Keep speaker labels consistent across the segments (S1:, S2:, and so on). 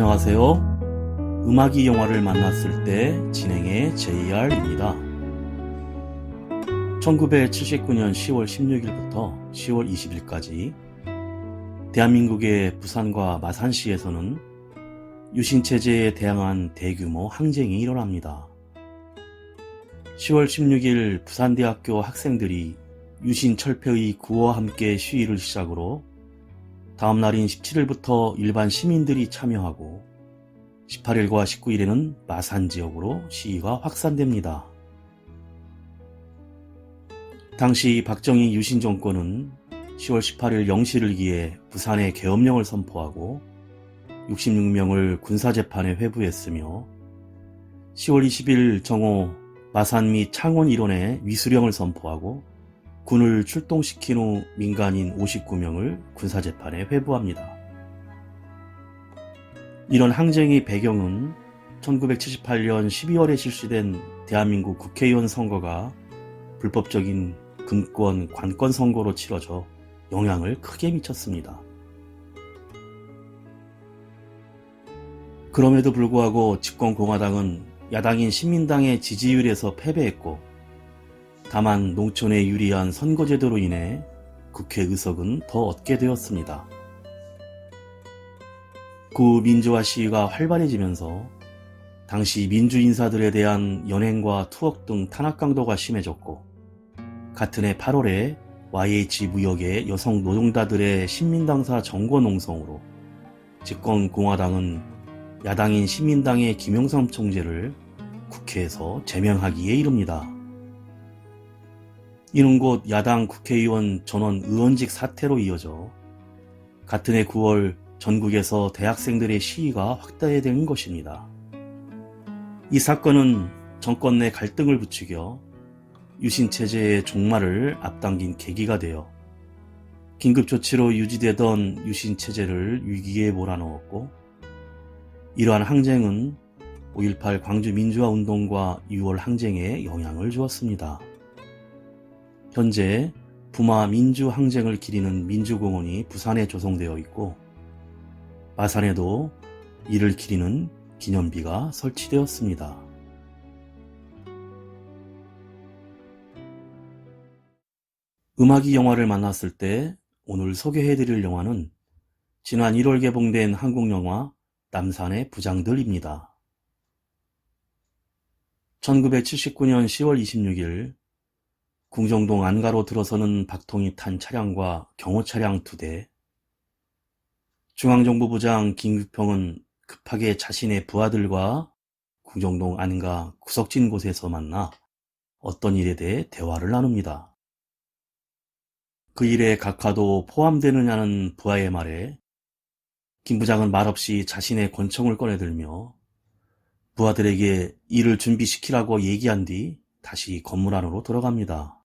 S1: 안녕하세요. 음악이 영화를 만났을 때 진행의 JR입니다. 1979년 10월 16일부터 10월 20일까지 대한민국의 부산과 마산시에서는 유신체제에 대항한 대규모 항쟁이 일어납니다. 10월 16일 부산대학교 학생들이 유신철폐의 구호와 함께 시위를 시작으로 다음 날인 17일부터 일반 시민들이 참여하고 18일과 19일에는 마산 지역으로 시위가 확산됩니다. 당시 박정희 유신 정권은 10월 18일 0시를 기해 부산에 계엄령을 선포하고 66명을 군사재판에 회부했으며 10월 20일 정오 마산 및 창원 일원에 위수령을 선포하고 군을 출동시킨 후 민간인 59명을 군사재판에 회부합니다. 이런 항쟁의 배경은 1978년 12월에 실시된 대한민국 국회의원 선거가 불법적인 금권, 관권 선거로 치러져 영향을 크게 미쳤습니다. 그럼에도 불구하고 집권공화당은 야당인 신민당의 지지율에서 패배했고 다만 농촌에 유리한 선거제도로 인해 국회 의석은 더 얻게 되었습니다. 구 민주화 시위가 활발해지면서 당시 민주인사들에 대한 연행과 투옥 등 탄압 강도가 심해졌고 같은 해 8월에 YH 무역의 여성 노동자들의 신민당사 정권 농성으로 집권 공화당은 야당인 신민당의 김영삼 총재를 국회에서 제명하기에 이릅니다. 이는 곧 야당 국회의원 전원 의원직 사퇴로 이어져 같은 해 9월 전국에서 대학생들의 시위가 확대된 것입니다. 이 사건은 정권 내 갈등을 부추겨 유신체제의 종말을 앞당긴 계기가 되어 긴급조치로 유지되던 유신체제를 위기에 몰아넣었고 이러한 항쟁은 5.18 광주민주화운동과 6월 항쟁에 영향을 주었습니다. 현재 부마 민주항쟁을 기리는 민주공원이 부산에 조성되어 있고 마산에도 이를 기리는 기념비가 설치되었습니다. 음악이 영화를 만났을 때 오늘 소개해드릴 영화는 지난 1월 개봉된 한국영화 남산의 부장들입니다. 1979년 10월 26일 궁정동 안가로 들어서는 박통이 탄 차량과 경호차량 2대, 중앙정보부장 김규평은 급하게 자신의 부하들과 궁정동 안가 구석진 곳에서 만나 어떤 일에 대해 대화를 나눕니다. 그 일에 각하도 포함되느냐는 부하의 말에 김 부장은 말없이 자신의 권총을 꺼내들며 부하들에게 일을 준비시키라고 얘기한 뒤 다시 건물 안으로 들어갑니다.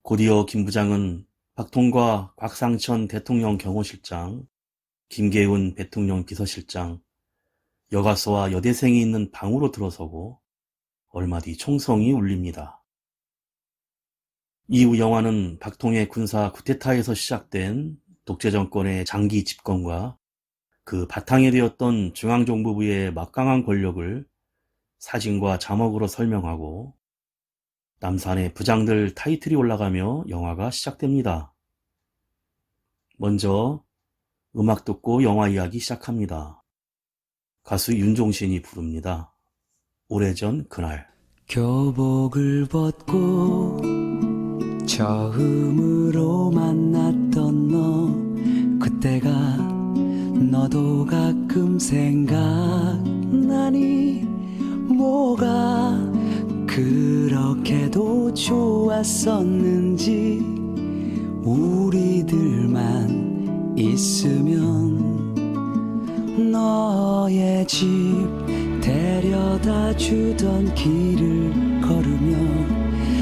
S1: 곧이어 김 부장은 박통과 곽상천 대통령 경호실장, 김계훈 대통령 비서실장, 여가소와 여대생이 있는 방으로 들어서고 얼마 뒤 총성이 울립니다. 이후 영화는 박통의 군사 쿠데타에서 시작된 독재정권의 장기 집권과 그 바탕이 되었던 중앙정보부의 막강한 권력을 사진과 자막으로 설명하고 남산의 부장들 타이틀이 올라가며 영화가 시작됩니다. 먼저 음악 듣고 영화 이야기 시작합니다. 가수 윤종신이 부릅니다. 오래전 그날.
S2: 교복을 벗고 처음으로 만났던 너, 그때가 너도 가끔 생각나니? 뭐가 그렇게도 좋았었는지. 우리들만 있으면 너의 집 데려다 주던 길을 걸으며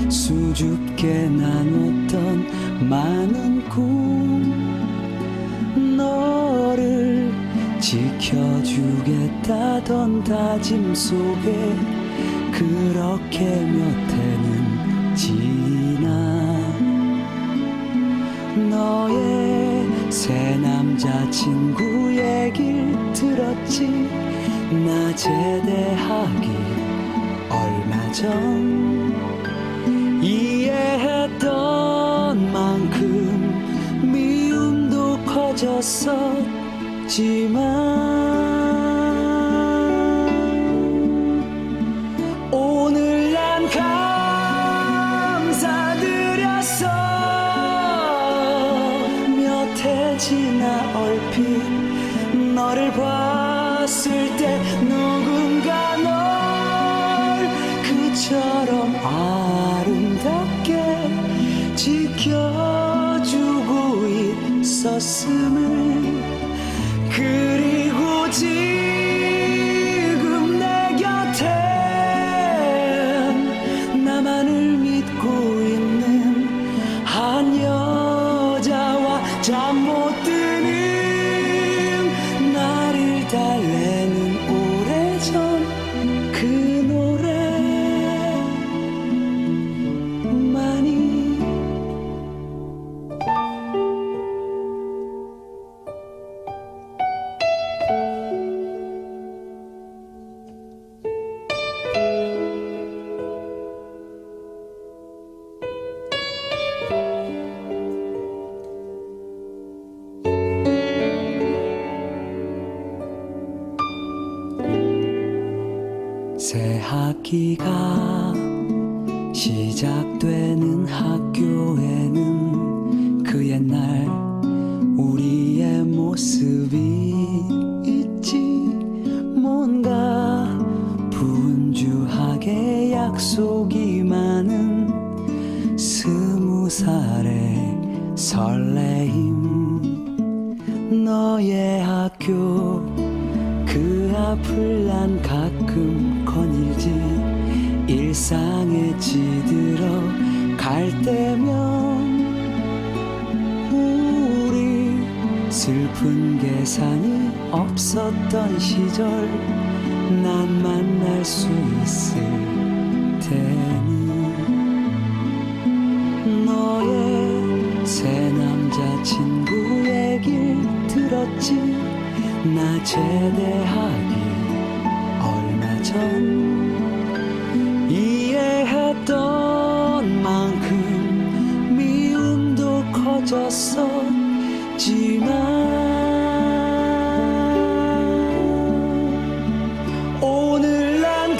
S2: 수줍게 나눴던 많은 꿈, 너를 지켜주겠다던 다짐 속에 그렇게 몇 해는 지나 너의 새 남자친구 얘길 들었지. 나 제대하기 얼마 전 이해했던 만큼 미움도 커졌었지만 오늘 난 감사드렸어. 몇 해 지나 얼핏 너를 봤을 때 누군가 널 그처럼 아름답게 지켜주고 있었음을. 그리고 지금 내 곁에 나만을 믿고 있는 한 여자와 잠 못 드는 나를 달래는 오래전 그 노래만이. 새 학기가 시작되는 학교에는 그 옛날 우리의 모습이 있지. 뭔가 분주하게 약속이 많은 20살의 설레임. 너의 학교 그 앞을 난 가끔 거닐지. 일상에 지들어 갈 때면 우리 슬픈 계산이 없었던 시절 난 만날 수 있을 테니. 너의 새 남자친구 얘길 들었지. 나 제대하기 얼마 전 이해했던 만큼 미움도 커졌었지만 오늘 난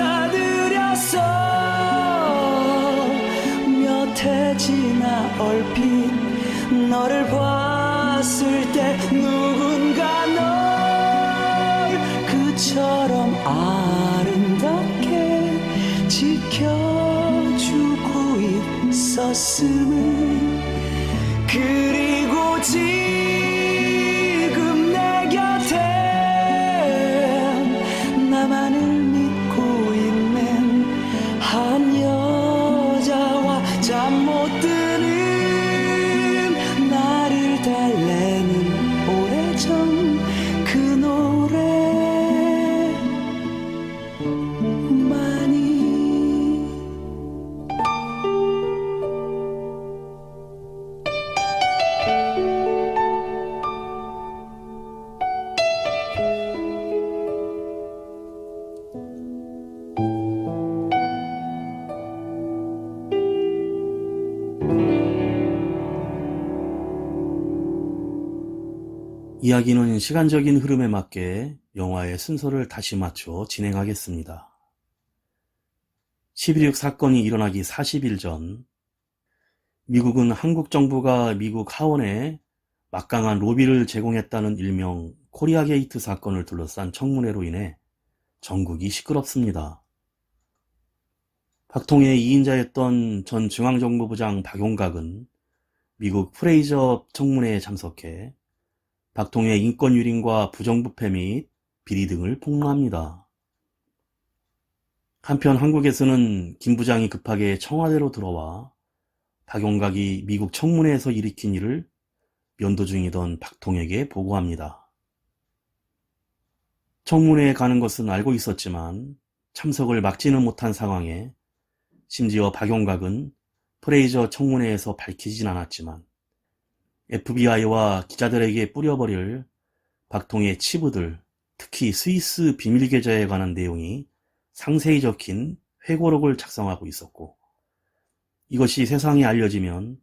S2: 감사드렸어. 몇 해 지나 얼핏 너를 봤을 때 누군가 널 그처럼 아름답게 지켜주고 있었음을. 그리고 지금 내 곁에 나만을 믿고 있는 한 여자와 잠 못 드는 나를 달래는 오래전 그 노래만이.
S1: 이야기는 시간적인 흐름에 맞게 영화의 순서를 다시 맞춰 진행하겠습니다. 11.6 사건이 일어나기 40일 전 미국은 한국 정부가 미국 하원에 막강한 로비를 제공했다는 일명 코리아 게이트 사건을 둘러싼 청문회로 인해 전국이 시끄럽습니다. 박통의 2인자였던 전 중앙정보부장 박용각은 미국 프레이저 청문회에 참석해 박통의 인권유린과 부정부패 및 비리 등을 폭로합니다. 한편 한국에서는 김 부장이 급하게 청와대로 들어와 박용각이 미국 청문회에서 일으킨 일을 면도 중이던 박통에게 보고합니다. 청문회에 가는 것은 알고 있었지만 참석을 막지는 못한 상황에 심지어 박용각은 프레이저 청문회에서 밝히진 않았지만 FBI와 기자들에게 뿌려버릴 박통의 치부들, 특히 스위스 비밀 계좌에 관한 내용이 상세히 적힌 회고록을 작성하고 있었고, 이것이 세상에 알려지면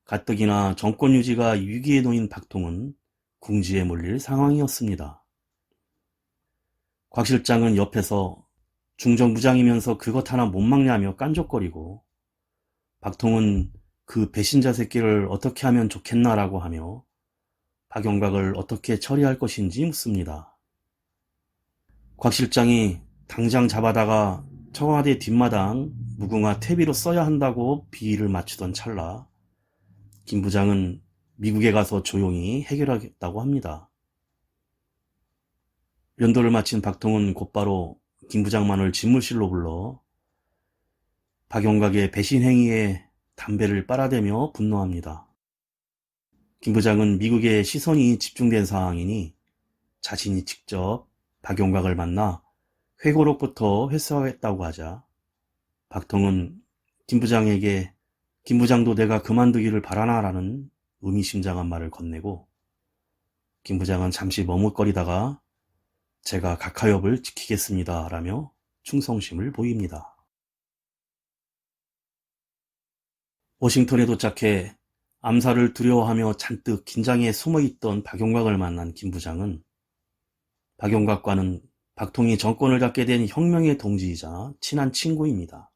S1: 가뜩이나 정권 유지가 위기에 놓인 박통은 궁지에 몰릴 상황이었습니다. 곽 실장은 옆에서 중정부장이면서 그것 하나 못 막냐며 깐족거리고, 박통은 그 배신자 새끼를 어떻게 하면 좋겠나라고 하며 박용각을 어떻게 처리할 것인지 묻습니다. 곽 실장이 당장 잡아다가 청와대 뒷마당 무궁화 퇴비로 써야 한다고 비위를 맞추던 찰나 김 부장은 미국에 가서 조용히 해결하겠다고 합니다. 면도를 마친 박통은 곧바로 김 부장만을 집무실로 불러 박용각의 배신 행위에 담배를 빨아대며 분노합니다. 김 부장은 미국의 시선이 집중된 상황이니 자신이 직접 박용각을 만나 회고록부터 회수하겠다고 하자 박통은 김 부장에게 김 부장도 내가 그만두기를 바라나라는 의미심장한 말을 건네고, 김 부장은 잠시 머뭇거리다가 제가 각하협을 지키겠습니다 라며 충성심을 보입니다. 워싱턴에 도착해 암살을 두려워하며 잔뜩 긴장해 숨어있던 박용각을 만난 김 부장은 박용각과는 박통이 정권을 잡게 된 혁명의 동지이자 친한 친구입니다.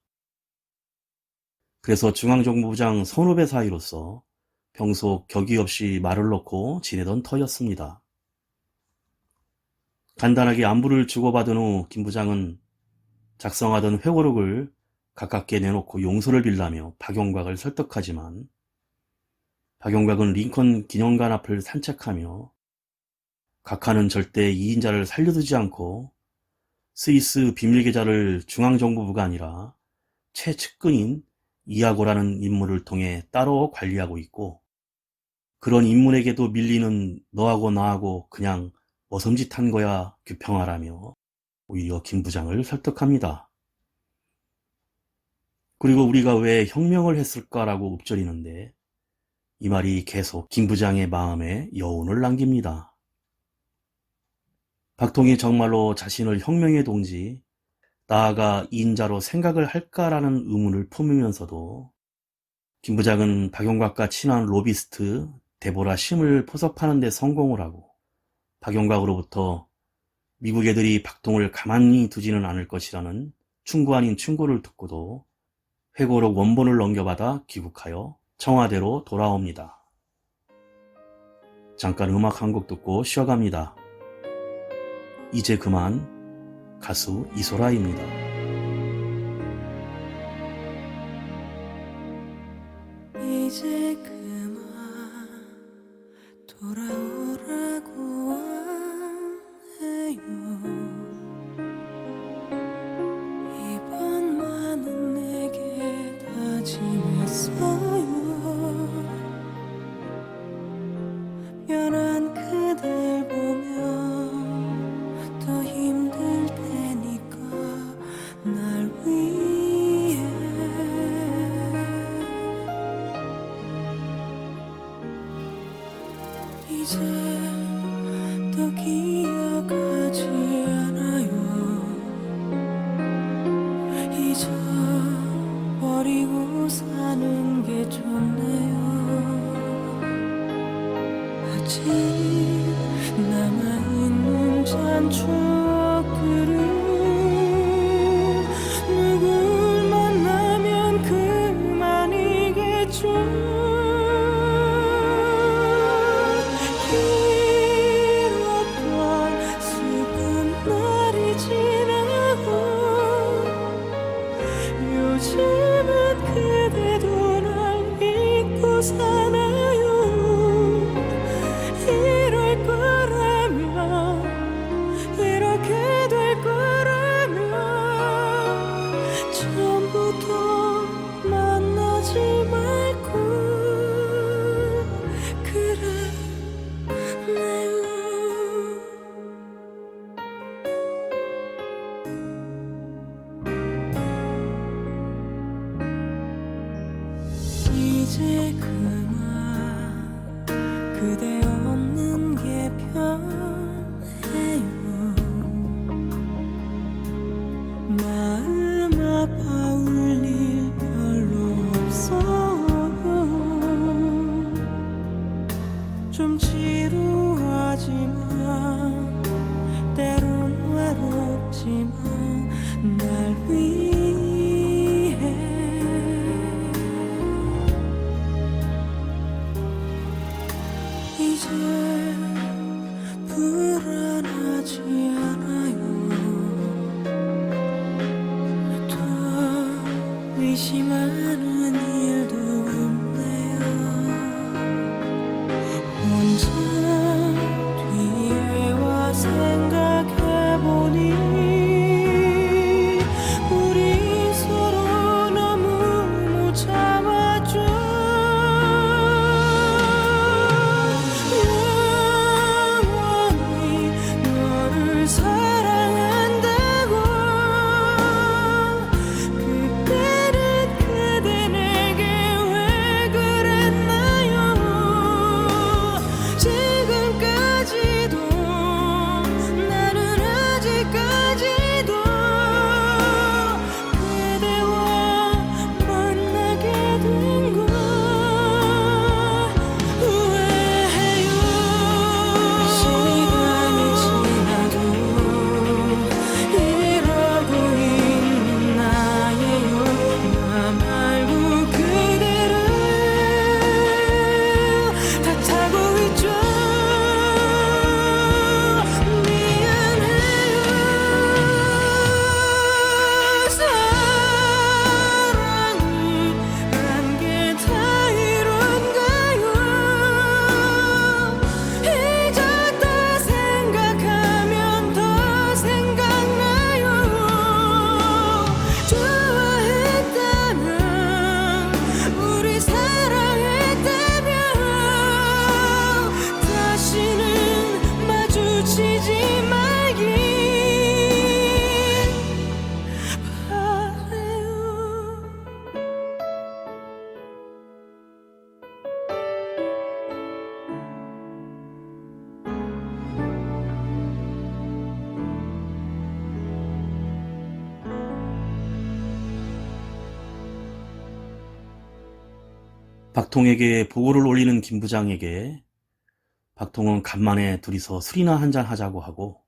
S1: 그래서 중앙정보부장 선후배 사이로서 평소 격의 없이 말을 놓고 지내던 터였습니다. 간단하게 안부를 주고받은 후 김 부장은 작성하던 회고록을 가깝게 내놓고 용서를 빌라며 박용각을 설득하지만 박용각은 링컨 기념관 앞을 산책하며 각하는 절대 이인자를 살려두지 않고 스위스 비밀계좌를 중앙정보부가 아니라 최측근인 이아고라는 인물을 통해 따로 관리하고 있고, 그런 인물에게도 밀리는 너하고 나하고 그냥 머섬짓한 거야 규평하라며 오히려 김 부장을 설득합니다. 그리고 우리가 왜 혁명을 했을까라고 읊조리는데 이 말이 계속 김 부장의 마음에 여운을 남깁니다. 박통이 정말로 자신을 혁명의 동지, 나아가 인자로 생각을 할까라는 의문을 품으면서도 김 부장은 박용각과 친한 로비스트 데보라 심을 포섭하는 데 성공을 하고, 박용각으로부터 미국 애들이 박통을 가만히 두지는 않을 것이라는 충고 아닌 충고를 듣고도 회고록 원본을 넘겨받아 귀국하여 청와대로 돌아옵니다. 잠깐 음악 한 곡 듣고 쉬어갑니다. 이제 그만, 가수 이소라입니다.
S2: 이제 그만 돌아오라고 해요. 이번만은 내게 다짐했어요. 변한 그댈 보면 더 힘들 테니까 날 위해 이제 더 기억하지 않아요. 잊어버리고 사는 게 좋네요. 아직 남아있는 잔 추억들은 누굴 만나면 그만이겠죠. 길었던 슬픈 날이 지나고 요즘은 그대도 날 잊고 사나요. 이럴 거라면, 이렇게 될 거라면 처음부터 만나지 말고 그랬네요. 이제 그만 그대 없는 게 편해요. 마음 아파 울릴 별로 없어요. 좀 지루하지만 때론 외롭지만 날 위해 이제 불안하지 않아요. 더 의심하는 일도 없네요. 혼자 뒤에 와 생각해보니 우리 서로 너무 못 참았죠. 영원히 너를 사랑한다고 그때는 그대 내게 왜 그랬나요. 지금까지도 나는 아직까지도 그대와 만나게 된 걸 후회해요. 시간이 지나도 이러고 있는 나예요. 나 말고 그대를 탓하고 있죠. 미안해요. 사랑을 한 게 다 이런가요. 잊었다 생각하면 더 생각나요. 좋아했다면 우리 사랑했다면 다시는 마주치지 말길 바래요.
S1: 박통에게 보고를 올리는 김 부장에게 박통은 간만에 둘이서 술이나 한잔 하자고 하고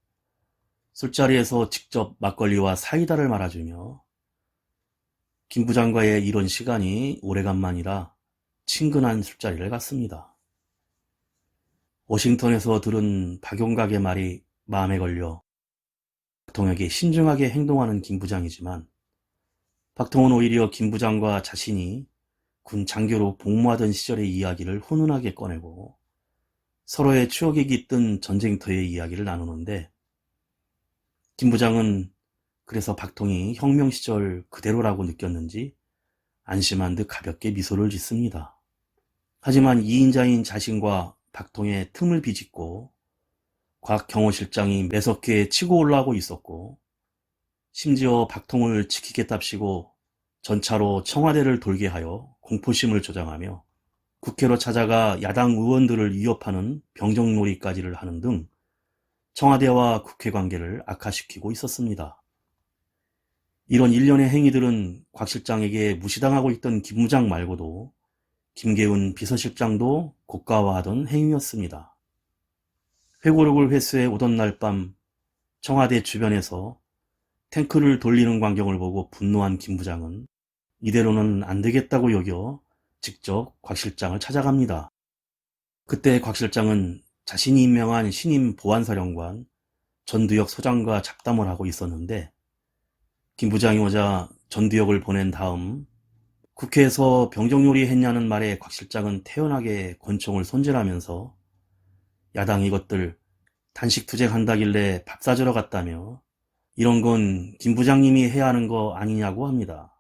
S1: 술자리에서 직접 막걸리와 사이다를 말아주며 김 부장과의 이런 시간이 오래간만이라 친근한 술자리를 갖습니다. 워싱턴에서 들은 박용각의 말이 마음에 걸려 박통에게 신중하게 행동하는 김 부장이지만 박통은 오히려 김 부장과 자신이 군 장교로 복무하던 시절의 이야기를 훈훈하게 꺼내고 서로의 추억이 깃든 전쟁터의 이야기를 나누는데 김 부장은 그래서 박통이 혁명 시절 그대로라고 느꼈는지 안심한 듯 가볍게 미소를 짓습니다. 하지만 2인자인 자신과 박통의 틈을 비집고 곽 경호실장이 매섭게 치고 올라오고 있었고 심지어 박통을 지키겠답시고 전차로 청와대를 돌게 하여 공포심을 조장하며 국회로 찾아가 야당 의원들을 위협하는 병정놀이까지를 하는 등 청와대와 국회 관계를 악화시키고 있었습니다. 이런 일련의 행위들은 곽 실장에게 무시당하고 있던 김 부장 말고도 김계훈 비서실장도 고가화하던 행위였습니다. 회고록을 회수해 오던 날 밤 청와대 주변에서 탱크를 돌리는 광경을 보고 분노한 김 부장은 이대로는 안 되겠다고 여겨 직접 곽 실장을 찾아갑니다. 그때 곽 실장은 자신이 임명한 신임 보안사령관 전두엽 소장과 잡담을 하고 있었는데 김 부장이 오자 전두엽을 보낸 다음 국회에서 병정놀이 했냐는 말에 곽 실장은 태연하게 권총을 손질하면서 야당 이것들 단식 투쟁한다길래 밥 사주러 갔다며 이런 건 김 부장님이 해야 하는 거 아니냐고 합니다.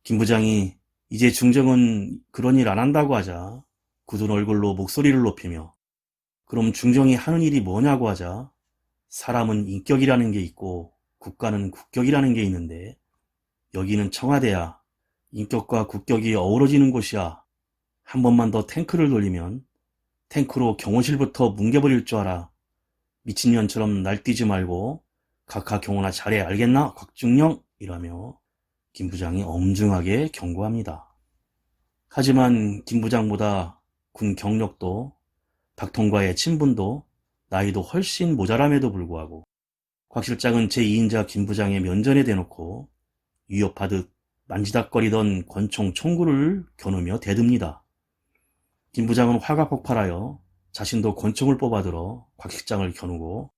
S1: 김 부장이 이제 중정은 그런 일 안 한다고 하자 굳은 얼굴로 목소리를 높이며 그럼 중정이 하는 일이 뭐냐고 하자 사람은 인격이라는 게 있고 국가는 국격이라는 게 있는데 여기는 청와대야. 인격과 국격이 어우러지는 곳이야. 한 번만 더 탱크를 돌리면 탱크로 경호실부터 뭉개버릴 줄 알아. 미친년처럼 날뛰지 말고 각하 경호나 잘해 알겠나 곽중령? 이라며 김 부장이 엄중하게 경고합니다. 하지만 김 부장보다 군 경력도 박통과의 친분도 나이도 훨씬 모자람에도 불구하고 곽 실장은 제2인자 김 부장의 면전에 대놓고 위협하듯 만지작거리던 권총 총구를 겨누며 대듭니다. 김 부장은 화가 폭발하여 자신도 권총을 뽑아들어 곽 실장을 겨누고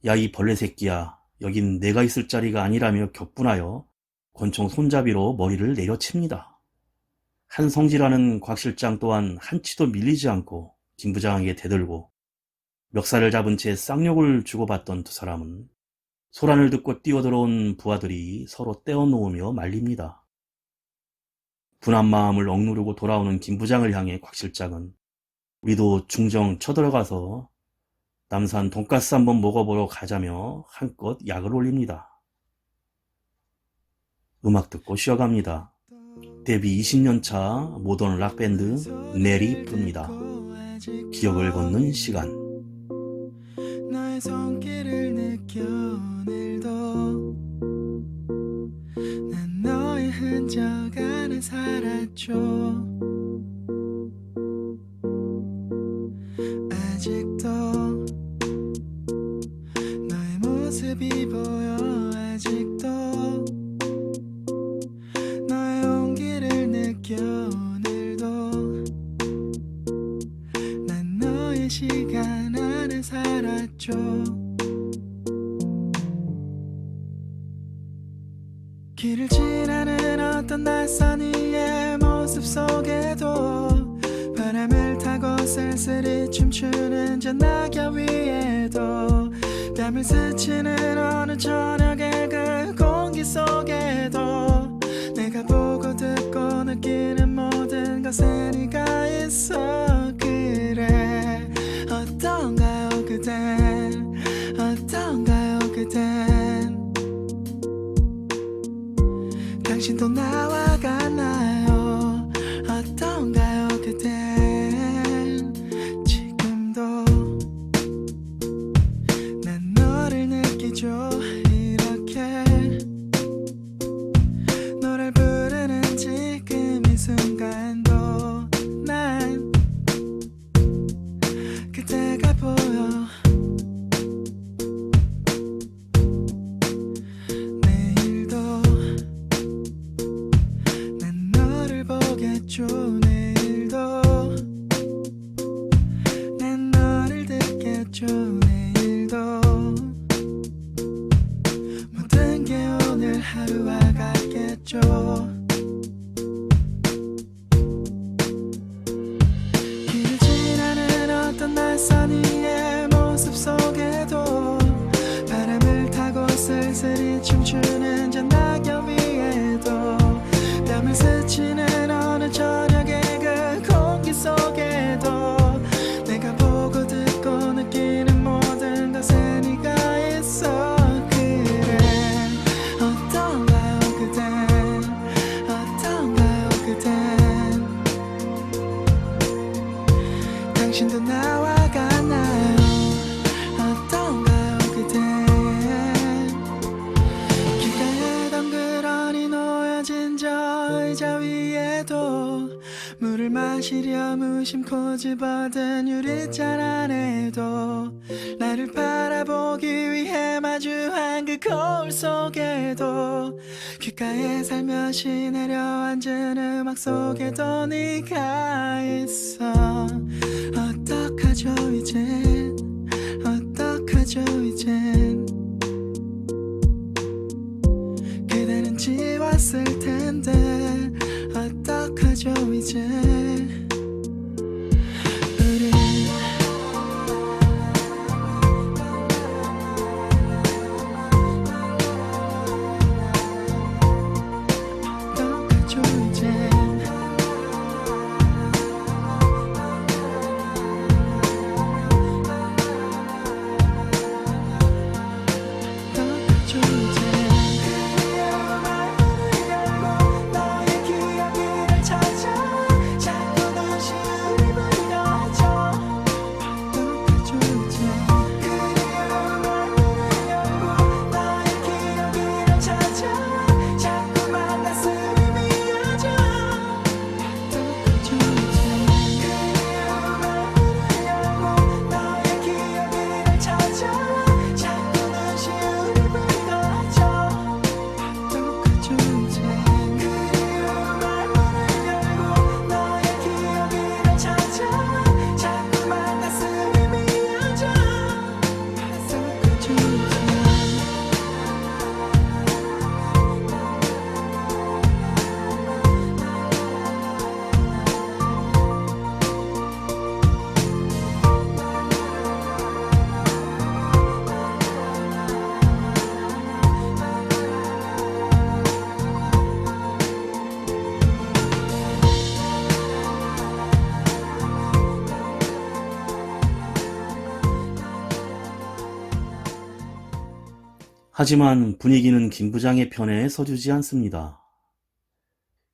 S1: 야 이 벌레 새끼야 여긴 내가 있을 자리가 아니라며 격분하여 권총 손잡이로 머리를 내려칩니다. 한성지라는 곽 실장 또한 한치도 밀리지 않고 김 부장에게 대들고 멱살을 잡은 채 쌍욕을 주고받던 두 사람은 소란을 듣고 뛰어들어온 부하들이 서로 떼어놓으며 말립니다. 분한 마음을 억누르고 돌아오는 김 부장을 향해 곽 실장은 우리도 중정 쳐들어가서 남산 돈가스 한번 먹어보러 가자며 한껏 약을 올립니다. 음악 듣고 쉬어갑니다. 데뷔 20년차 모던 락밴드 넬이 부릅니다. 기억을 걷는 시간.
S2: 너의 손길을 느껴 오늘도 난 너의 흔적 안에 살았죠. 아직도 너의 모습이 보여. 아직도 너의 온기를 느껴 오늘도 난 너의 시간 안에 살았죠. 길을 지나는 어떤 낯선 이의 모습 속에도 바람을 타고 쓸쓸히 춤추는 저 낙엽 위에도 뺨을 스치는 어느 저녁의 그 공기 속에도 내가 보고 듣고 느끼는 모든 것에 네가 있어. 그래 어떤가요 그댄 어떤가요 그댄 당신도 나와 같나요 어떤가요 그댄 지금도 난 너를 느끼죠. 이렇게 노래를 부르는 지금 이 순간도 난 그대가 보여. 내일도 난 너를 보겠죠. 내일도 난 너를 듣겠죠. 내일도 모든 게 오늘 하루와 같겠죠. 길을 지나는 어떤 낯선 이의 모습 속에도 바람을 타고 쓸쓸히 춤추는 저 낙엽 위에도 뺨을 스치는 어느 저녁의 그 공기 속에도 내가 보고 듣고 느끼는 모든 것에 네가 있어. 그래 어떤가요 그댄 어떤가요 그댄 당신도 나와 같나요 어떤가요 그댄 길가에 덩그러니 놓여진 저 의자 위에도 물을 마시려 무심코 집어든 유리잔 안에도 나를 바라보기 위해 마주한 그 거울 속에도 귓가에 살며시 내려앉은 음악 속에도 네가 있어. 어떡하죠 이젠 어떡하죠 이젠 그대는 지웠을 텐데 어떡하죠 이제 우리 어떡하죠 이제 어떡하죠 이제 너의 기억을 찾아 자꾸
S1: 하지만 분위기는 김 부장의 편에 서주지 않습니다.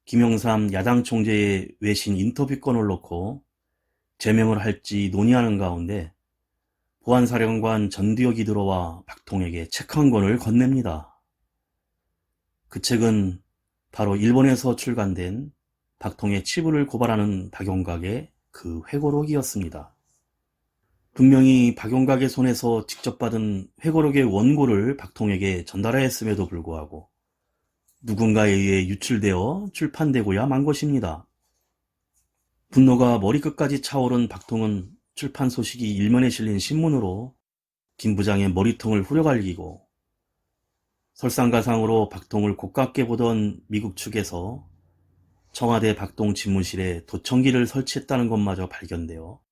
S1: 김영삼 야당 총재의 외신 인터뷰 건을 놓고 제명을 할지 논의하는 가운데 보안사령관 전두혁이 들어와 박통에게 책 한 권을 건넵니다. 그 책은 바로 일본에서 출간된 박통의 치부를 고발하는 박용각의 그 회고록이었습니다. 분명히 박용각의 손에서 직접 받은 회고록의 원고를 박통에게 전달하였음에도 불구하고 누군가에 의해 유출되어 출판되고야 만 것입니다. 분노가 머리끝까지 차오른 박통은 출판 소식이 일면에 실린 신문으로 김 부장의 머리통을 후려갈기고 설상가상으로 박통을 고깝게 보던 미국 측에서 청와대 박통 집무실에 도청기를 설치했다는 것마저 발견되어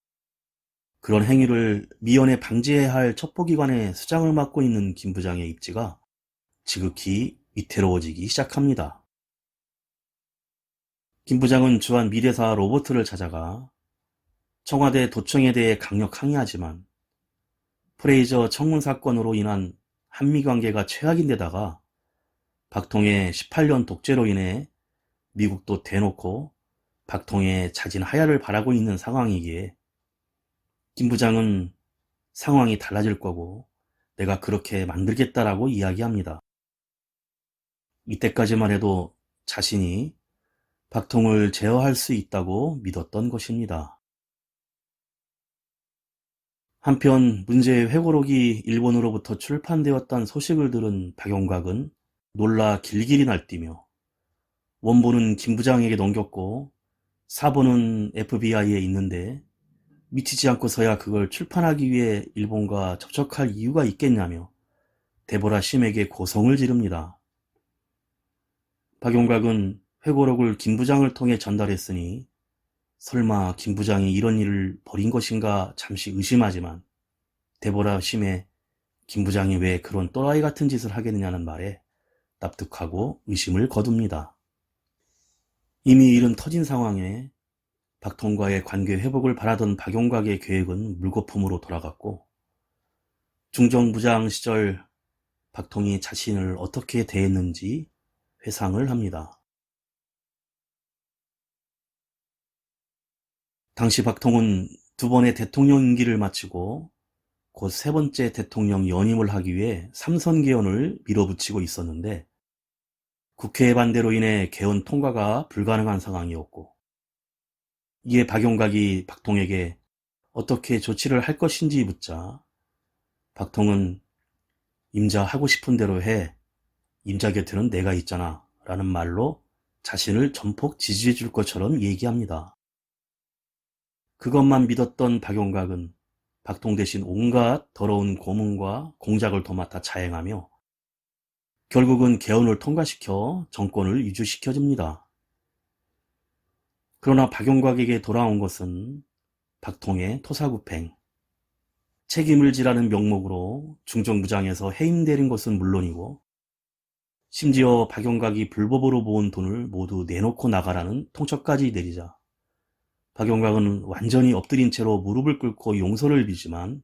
S1: 그런 행위를 미연에 방지해야 할 첩보기관의 수장을 맡고 있는 김 부장의 입지가 지극히 위태로워지기 시작합니다. 김 부장은 주한 미래사 로버트를 찾아가 청와대 도청에 대해 강력 항의하지만 프레이저 청문 사건으로 인한 한미관계가 최악인데다가 박통의 18년 독재로 인해 미국도 대놓고 박통의 자진 하야를 바라고 있는 상황이기에 김 부장은 상황이 달라질 거고 내가 그렇게 만들겠다라고 이야기합니다. 이때까지만 해도 자신이 박통을 제어할 수 있다고 믿었던 것입니다. 한편 문제의 회고록이 일본으로부터 출판되었다는 소식을 들은 박용각은 놀라 길길이 날뛰며 원본은 김 부장에게 넘겼고 사본은 FBI에 있는데 미치지 않고서야 그걸 출판하기 위해 일본과 접촉할 이유가 있겠냐며 데보라 심에게 고성을 지릅니다. 박용각은 회고록을 김 부장을 통해 전달했으니 설마 김 부장이 이런 일을 벌인 것인가 잠시 의심하지만 데보라 심에 김 부장이 왜 그런 또라이 같은 짓을 하겠느냐는 말에 납득하고 의심을 거둡니다. 이미 일은 터진 상황에 박통과의 관계 회복을 바라던 박용각의 계획은 물거품으로 돌아갔고 중정부장 시절 박통이 자신을 어떻게 대했는지 회상을 합니다. 당시 박통은 두 번의 대통령 임기를 마치고 곧 세 번째 대통령 연임을 하기 위해 3선 개헌을 밀어붙이고 있었는데 국회의 반대로 인해 개헌 통과가 불가능한 상황이었고 이에 박용각이 박통에게 어떻게 조치를 할 것인지 묻자 박통은 임자 하고 싶은 대로 해. 임자 곁에는 내가 있잖아 라는 말로 자신을 전폭 지지해 줄 것처럼 얘기합니다. 그것만 믿었던 박용각은 박통 대신 온갖 더러운 고문과 공작을 도맡아 자행하며 결국은 개헌을 통과시켜 정권을 유지시켜줍니다. 그러나 박용각에게 돌아온 것은 박통의 토사구팽, 책임을 지라는 명목으로 중정부장에서 해임되는 것은 물론이고 심지어 박용각이 불법으로 모은 돈을 모두 내놓고 나가라는 통첩까지 내리자 박용각은 완전히 엎드린 채로 무릎을 꿇고 용서를 비지만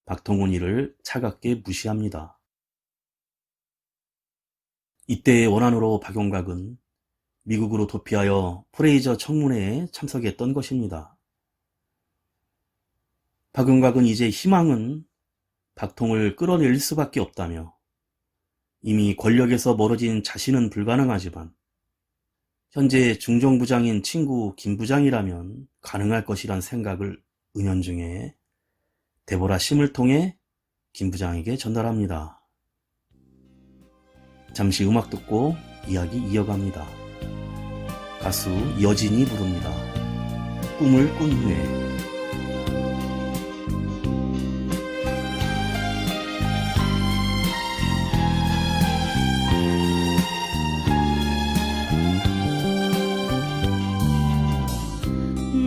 S1: 박통은 이를 차갑게 무시합니다. 이때의 원한으로 박용각은 미국으로 도피하여 프레이저 청문회에 참석했던 것입니다. 박용각은 이제 희망은 박통을 끌어낼 수밖에 없다며 이미 권력에서 멀어진 자신은 불가능하지만 현재 중정부장인 친구 김 부장이라면 가능할 것이란 생각을 은연중에 데보라 심을 통해 김 부장에게 전달합니다. 잠시 음악 듣고 이야기 이어갑니다. 가수 여진이 부릅니다. 꿈을 꾼 후에.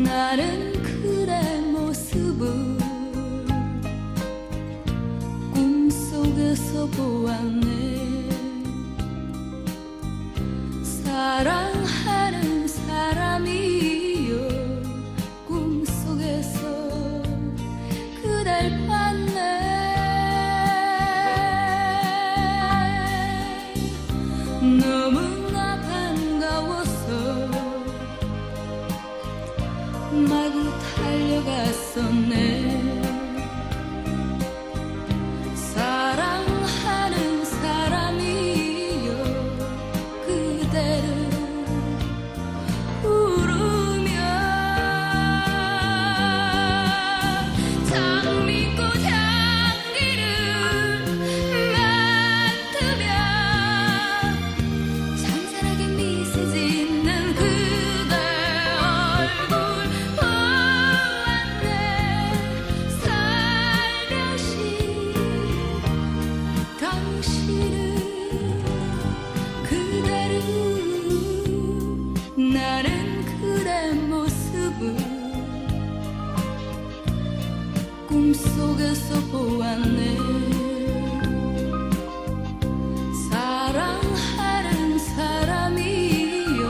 S3: 나는 그대 모습을 꿈속에서 보았네. 사랑하는 사람이여 꿈속에서 그댈 봤네. 마구 달려갔었네. 사랑하는 사람이여 그대를 부르며 장미꽃 향기를 맡으며 잔잔하게 미소 짓는 그대 얼굴 보았네. 살며시 당신은 그대를 나는 그대 모습을 꿈속에서 보았네. 사랑하는 사람이여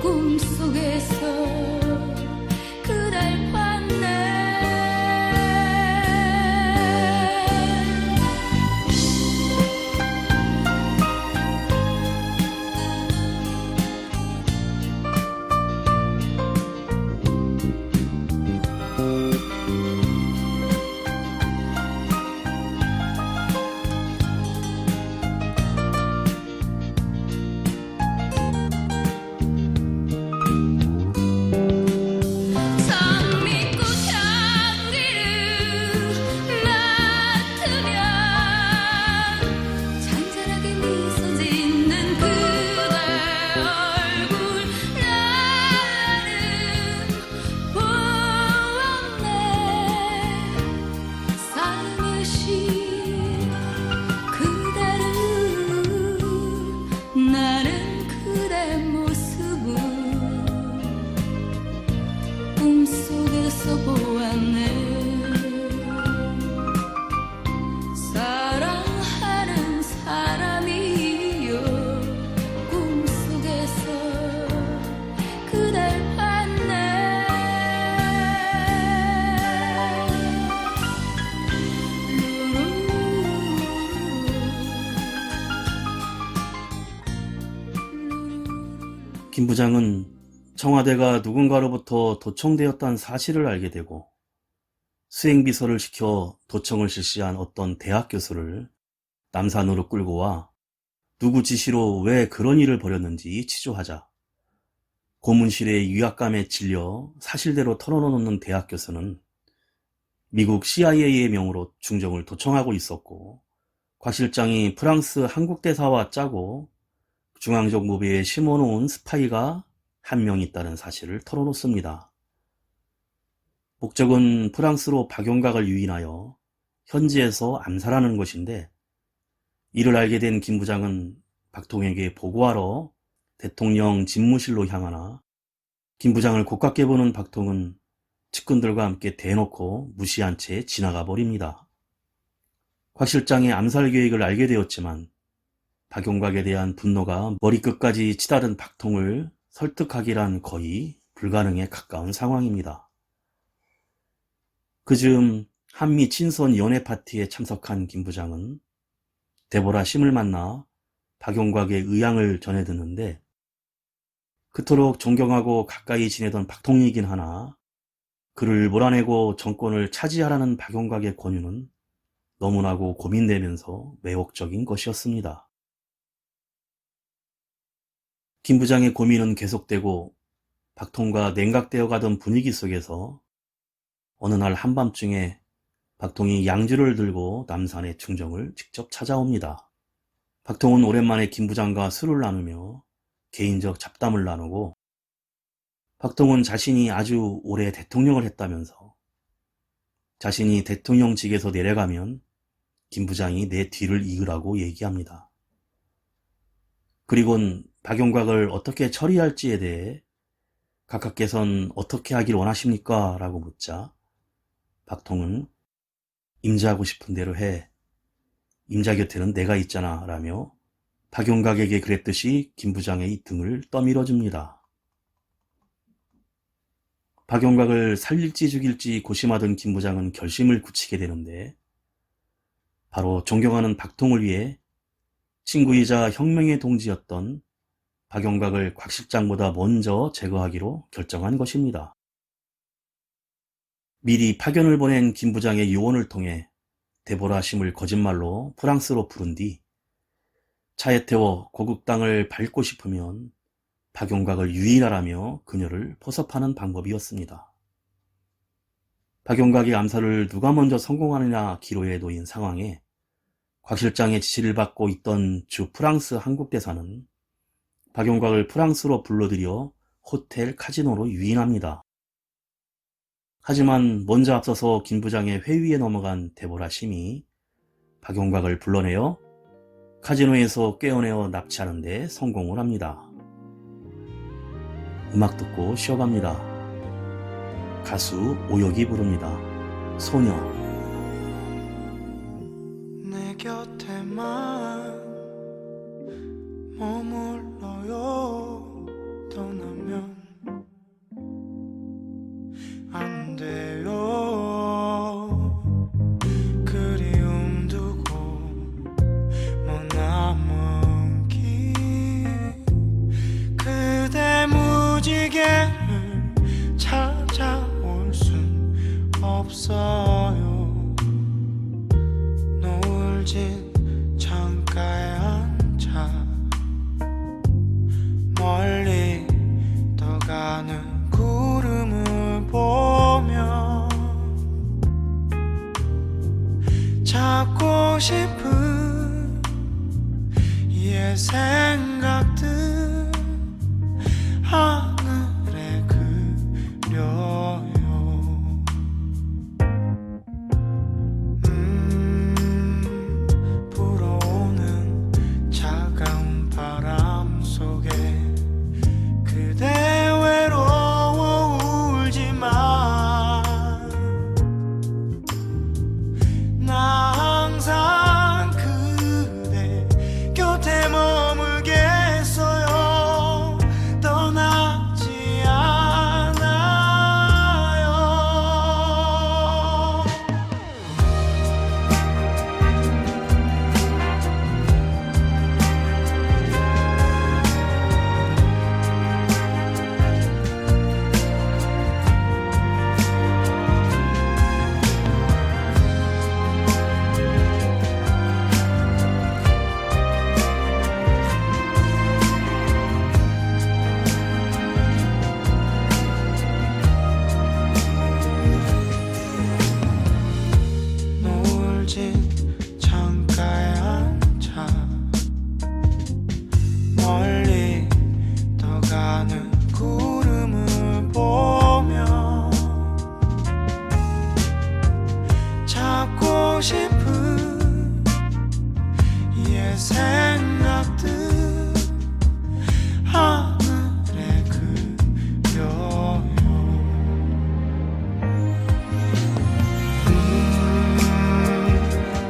S3: 꿈속에서 그댈 봤네. 장미꽃 향기를 맡으며 잔잔하게 미소 짓는 그대 얼굴 나는 보았네. 살며시 그대를 나는 그대 모습을 꿈속에서 보았네. 사랑하는 사람이여 꿈속에서 그댈 봤네.
S1: 김 부장은 청와대가 누군가로부터 도청되었다는 사실을 알게 되고 수행비서를 시켜 도청을 실시한 어떤 대학 교수를 남산으로 끌고 와 누구 지시로 왜 그런 일을 벌였는지 치조하자 고문실의 위압감에 질려 사실대로 털어놓는 대학 교수는 미국 CIA의 명으로 중정을 도청하고 있었고 곽 실장이 프랑스 한국대사와 짜고 중앙정보부에 심어놓은 스파이가 한 명 있다는 사실을 털어놓습니다. 목적은 프랑스로 박용각을 유인하여 현지에서 암살하는 것인데 이를 알게 된 김 부장은 박통에게 보고하러 대통령 집무실로 향하나 김 부장을 고깝게 보는 박통은 측근들과 함께 대놓고 무시한 채 지나가 버립니다. 곽 실장의 암살 계획을 알게 되었지만 박용각에 대한 분노가 머리끝까지 치달은 박통을 설득하기란 거의 불가능에 가까운 상황입니다. 그즈음 한미 친선 연애 파티에 참석한 김 부장은 데보라 심을 만나 박용각의 의향을 전해 듣는데 그토록 존경하고 가까이 지내던 박통이긴 하나 그를 몰아내고 정권을 차지하라는 박용각의 권유는 너무나고 고민되면서 매혹적인 것이었습니다. 김 부장의 고민은 계속되고 박통과 냉각되어 가던 분위기 속에서 어느 날 한밤중에 박통이 양주를 들고 남산의 중정을 직접 찾아옵니다. 박통은 오랜만에 김 부장과 술을 나누며 개인적 잡담을 나누고 박통은 자신이 아주 오래 대통령을 했다면서 자신이 대통령직에서 내려가면 김 부장이 내 뒤를 이으라고 얘기합니다. 그리곤 박용각을 어떻게 처리할지에 대해 각하께선 어떻게 하길 원하십니까? 라고 묻자 박통은 임자하고 싶은 대로 해. 임자 곁에는 내가 있잖아 라며 박용각에게 그랬듯이 김 부장의 등을 떠밀어줍니다. 박용각을 살릴지 죽일지 고심하던 김 부장은 결심을 굳히게 되는데 바로 존경하는 박통을 위해 친구이자 혁명의 동지였던 박용각을 곽 실장보다 먼저 제거하기로 결정한 것입니다. 미리 파견을 보낸 김 부장의 요원을 통해 데보라 심을 거짓말로 프랑스로 부른 뒤 차에 태워 고국 땅을 밟고 싶으면 박용각을 유인하라며 그녀를 포섭하는 방법이었습니다. 박용각의 암살을 누가 먼저 성공하느냐 기로에 놓인 상황에 곽 실장의 지시를 받고 있던 주 프랑스 한국대사는 박용각을 프랑스로 불러들여 호텔 카지노로 유인합니다. 하지만 먼저 앞서서 김 부장의 회의에 넘어간 데보라 심이 박용각을 불러내어 카지노에서 꿰어내어 납치하는 데 성공을 합니다. 음악 듣고 쉬어갑니다. 가수 오혁이 부릅니다. 소녀.
S2: 내 곁에만 머물러요. 떠나면 안 돼요. 그리움 두고 머나먼 길 그대 무지개를 찾아올 순 없어요. 노을 진 창가에 앉아 멀리 떠가는 구름을 보며 찾고 싶은 옛 생각들 하늘에 그려요. 불어오는 차가운 바람 속에 그대 외로워 울지마. 나 항상 그대 곁에 머물겠어요. 떠나지 않아요. 노을 진 창가에 앉아 멀리 떠가는 구름을 보며 찾고 싶은 옛 생각들 하늘에 그려요.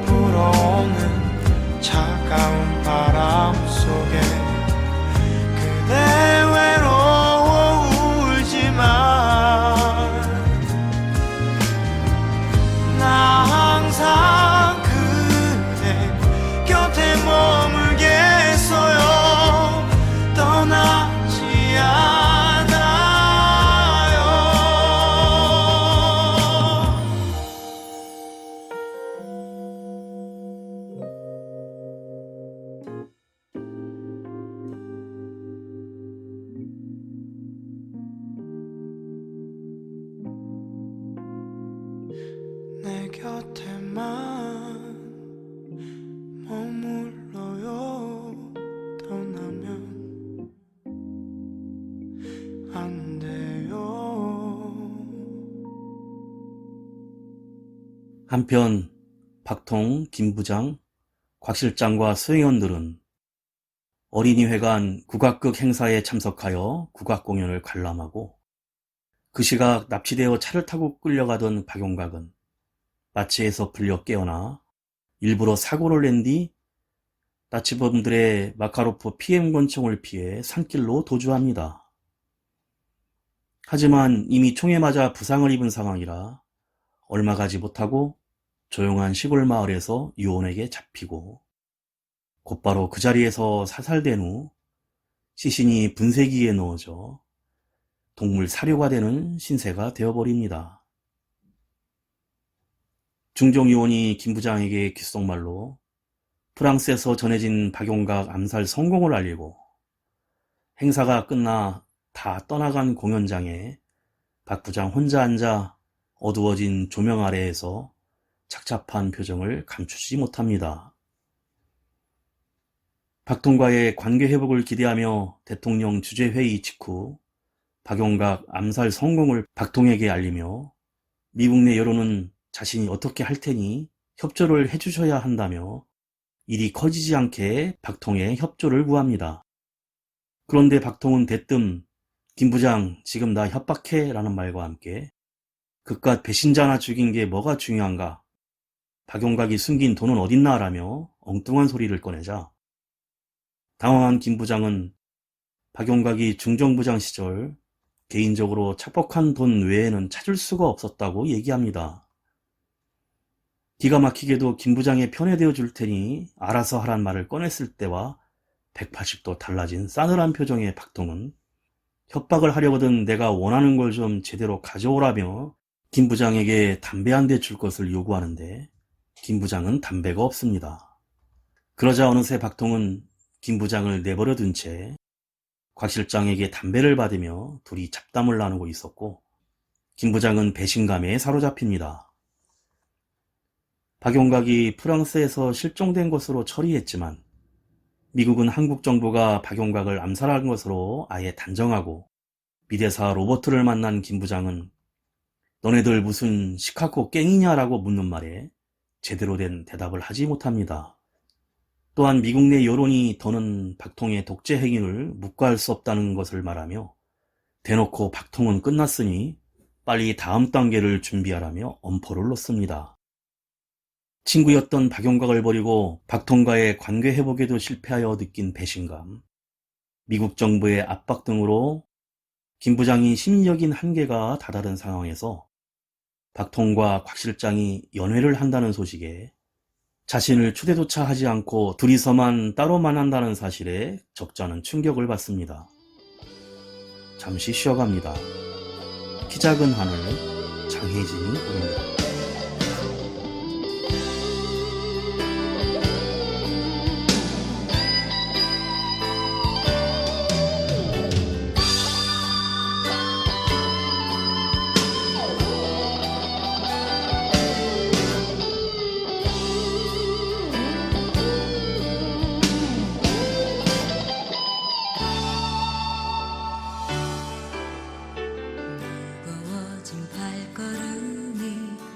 S2: 불어오는 차가운 바람 속에 그대 외로워 울지마. 나 항상 그대 곁에 머물겠어요. 떠나지 않아요. 내 곁에만 머물러요. 떠나면 안 돼요.
S1: 한편 박통, 김 부장, 곽 실장과 수행원들은 어린이회관 국악극 행사에 참석하여 국악 공연을 관람하고 그 시각 납치되어 차를 타고 끌려가던 박용각은 마취에서 풀려 깨어나 일부러 사고를 낸 뒤 나치범들의 마카로프 PM 권총을 피해 산길로 도주합니다. 하지만 이미 총에 맞아 부상을 입은 상황이라 얼마 가지 못하고 조용한 시골 마을에서 유언에게 잡히고 곧바로 그 자리에서 사살된 후 시신이 분쇄기에 넣어져 동물 사료가 되는 신세가 되어버립니다. 중정요원이 김 부장에게 귓속말로 프랑스에서 전해진 박용각 암살 성공을 알리고 행사가 끝나 다 떠나간 공연장에 박 부장 혼자 앉아 어두워진 조명 아래에서 착잡한 표정을 감추지 못합니다. 박통과의 관계 회복을 기대하며 대통령 주재회의 직후 박용각 암살 성공을 박통에게 알리며 미국 내 여론은 자신이 어떻게 할 테니 협조를 해주셔야 한다며 일이 커지지 않게 박통에 협조를 구합니다. 그런데 박통은 대뜸 김 부장 지금 나 협박해 라는 말과 함께 그깟 배신자 하나 죽인 게 뭐가 중요한가, 박용각이 숨긴 돈은 어딨나 라며 엉뚱한 소리를 꺼내자 당황한 김 부장은 박용각이 중정부장 시절 개인적으로 착복한 돈 외에는 찾을 수가 없었다고 얘기합니다. 기가 막히게도 김 부장의 편에 되어 줄 테니 알아서 하란 말을 꺼냈을 때와 180도 달라진 싸늘한 표정의 박통은 협박을 하려거든 내가 원하는 걸 좀 제대로 가져오라며 김 부장에게 담배 한 대 줄 것을 요구하는데 김 부장은 담배가 없습니다. 그러자 어느새 박통은 김 부장을 내버려 둔 채 곽 실장에게 담배를 받으며 둘이 잡담을 나누고 있었고 김 부장은 배신감에 사로잡힙니다. 박용각이 프랑스에서 실종된 것으로 처리했지만 미국은 한국 정부가 박용각을 암살한 것으로 아예 단정하고 미대사 로버트를 만난 김 부장은 너네들 무슨 시카고 갱이냐라고 묻는 말에 제대로 된 대답을 하지 못합니다. 또한 미국 내 여론이 더는 박통의 독재 행위를 묵과할 수 없다는 것을 말하며 대놓고 박통은 끝났으니 빨리 다음 단계를 준비하라며 엄포를 놓습니다. 친구였던 박용각을 버리고 박통과의 관계 회복에도 실패하여 느낀 배신감, 미국 정부의 압박 등으로 김 부장이 심리적인 한계가 다다른 상황에서 박통과 곽 실장이 연회를 한다는 소식에 자신을 초대조차 하지 않고 둘이서만 따로 만난다는 사실에 적잖은 충격을 받습니다. 잠시 쉬어갑니다. 키 작은 하늘, 장혜진이 부릅니다.
S3: 무거워진 발걸음이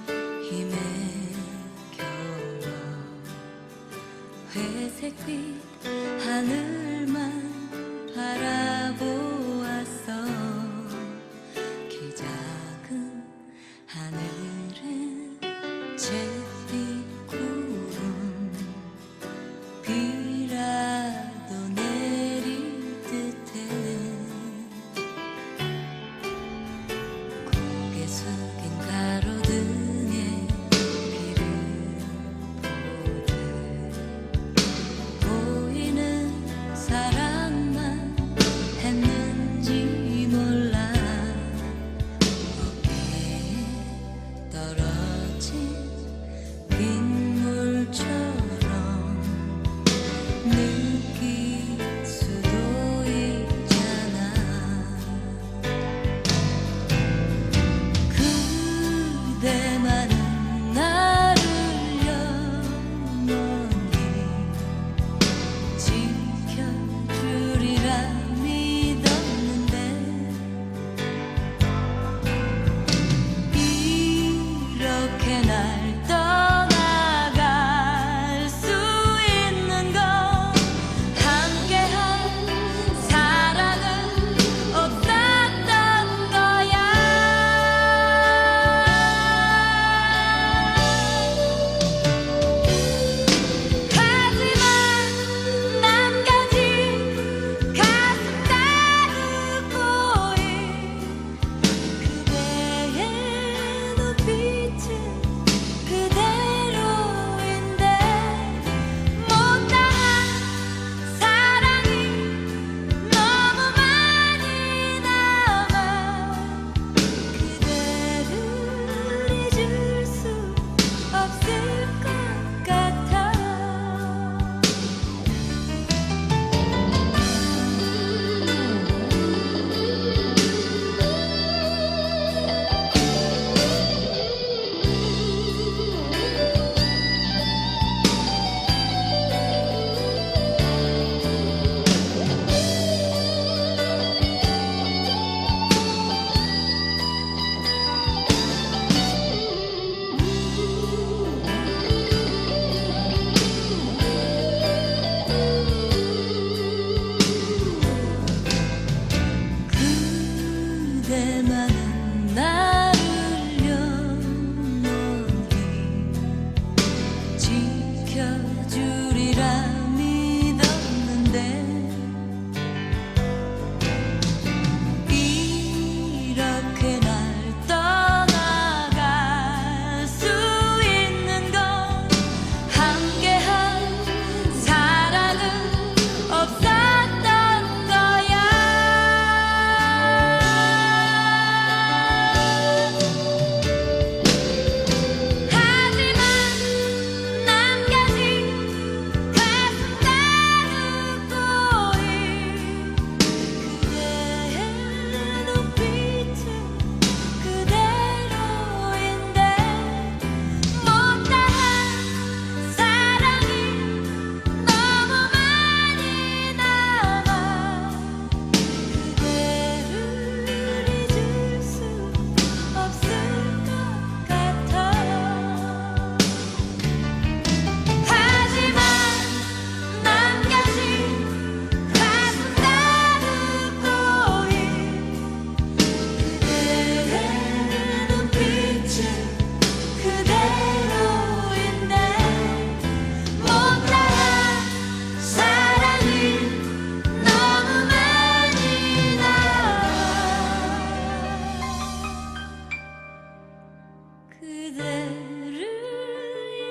S3: 그대를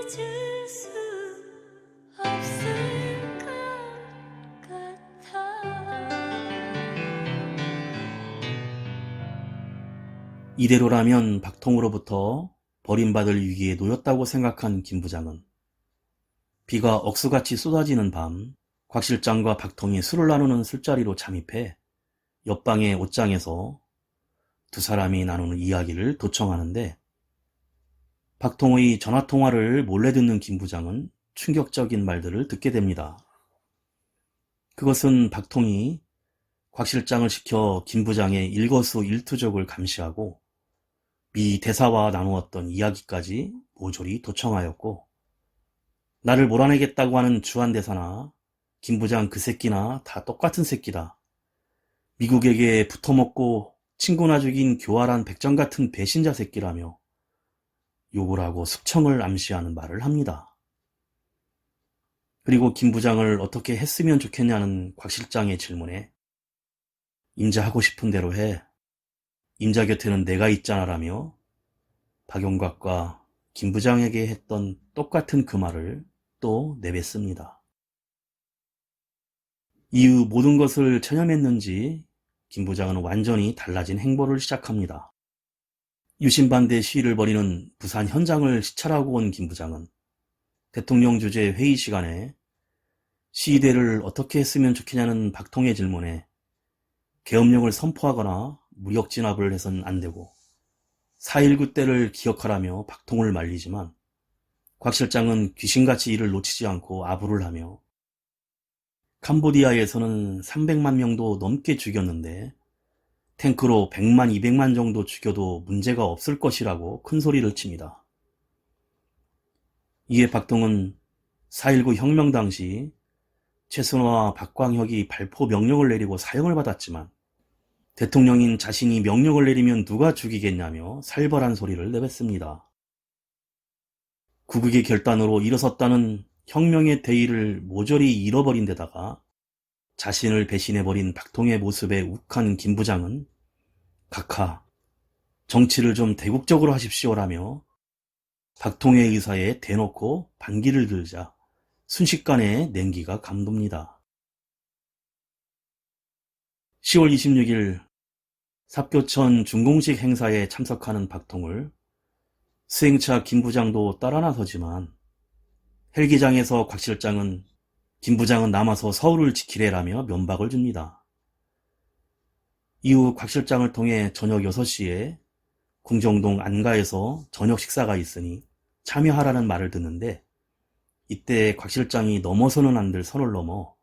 S3: 잊을 수 없을 것 같아.
S1: 이대로라면 박통으로부터 버림받을 위기에 놓였다고 생각한 김 부장은 비가 억수같이 쏟아지는 밤 곽 실장과 박통이 술을 나누는 술자리로 잠입해 옆방의 옷장에서 두 사람이 나누는 이야기를 도청하는데 박통의 전화통화를 몰래 듣는 김 부장은 충격적인 말들을 듣게 됩니다. 그것은 박통이 곽 실장을 시켜 김 부장의 일거수일투족을 감시하고 미 대사와 나누었던 이야기까지 모조리 도청하였고 나를 몰아내겠다고 하는 주한 대사나 김 부장 그 새끼나 다 똑같은 새끼다. 미국에게 붙어먹고 친구나 죽인 교활한 백정 같은 배신자 새끼라며 욕을 하고 숙청을 암시하는 말을 합니다. 그리고 김 부장을 어떻게 했으면 좋겠냐는 곽 실장의 질문에 임자 하고 싶은 대로 해. 임자 곁에는 내가 있잖아라며 박용각과 김 부장에게 했던 똑같은 그 말을 또 내뱉습니다. 이후 모든 것을 체념했는지 김 부장은 완전히 달라진 행보를 시작합니다. 유신반대 시위를 벌이는 부산 현장을 시찰하고 온 김 부장은 대통령 주재 회의 시간에 시위대를 어떻게 했으면 좋겠냐는 박통의 질문에 계엄령을 선포하거나 무력 진압을 해선 안 되고 4.19 때를 기억하라며 박통을 말리지만 곽 실장은 귀신같이 이를 놓치지 않고 아부를 하며 캄보디아에서는 300만 명도 넘게 죽였는데 탱크로 100만, 200만 정도 죽여도 문제가 없을 것이라고 큰 소리를 칩니다. 이에 박통은 4.19 혁명 당시 최순호와 박광혁이 발포 명령을 내리고 사형을 받았지만 대통령인 자신이 명령을 내리면 누가 죽이겠냐며 살벌한 소리를 내뱉습니다. 국익의 결단으로 일어섰다는 혁명의 대의를 모조리 잃어버린 데다가 자신을 배신해버린 박통의 모습에 욱한 김 부장은 각하, 정치를 좀 대국적으로 하십시오라며 박통의 의사에 대놓고 반기를 들자 순식간에 냉기가 감돕니다. 10월 26일 삽교천 준공식 행사에 참석하는 박통을 수행차 김 부장도 따라 나서지만 헬기장에서 곽 실장은 김 부장은 남아서 서울을 지키래라며 면박을 줍니다. 이후 곽 실장을 통해 저녁 6시에 궁정동 안가에서 저녁 식사가 있으니 참여하라는 말을 듣는데 이때 곽 실장이 넘어서는 안 될 선을 넘어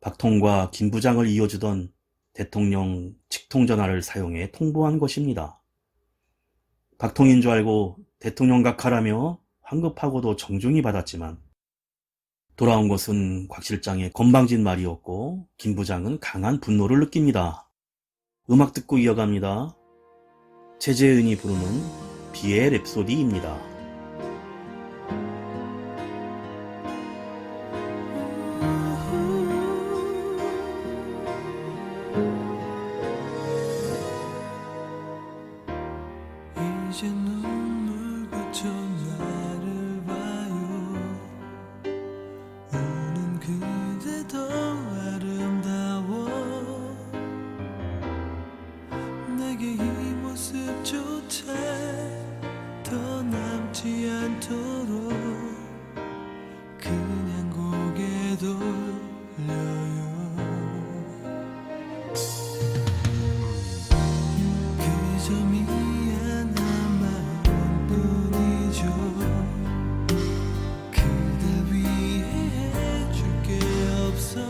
S1: 박통과 김 부장을 이어주던 대통령 직통전화를 사용해 통보한 것입니다. 박통인 줄 알고 대통령 각하라며 황급하고도 정중히 받았지만 돌아온 것은 곽 실장의 건방진 말이었고 김 부장은 강한 분노를 느낍니다. 음악 듣고 이어갑니다. 최재은이 부르는 비의 랩소디입니다.
S2: 이제 눈물 그쳐 나를 봐요. 우는 그대 더 아름다워. 내게 이 모습조차 더 남지 않도록 그냥 고개 돌려요. 그저 미안한 마음뿐이죠. 그댈 위해 해줄 게 없어.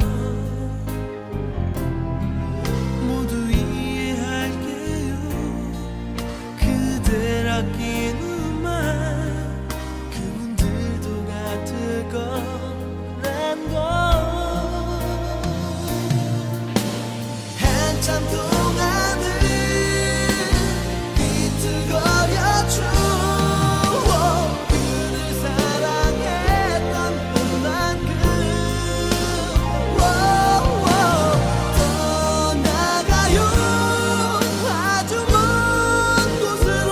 S2: 모두 이해할게요. 그댈 아끼는 말 그분들도 같을 거란 걸. 한참 동안은 비틀거렸죠. 그를 사랑했던 것만큼 떠나가요. 아주 먼 곳으로.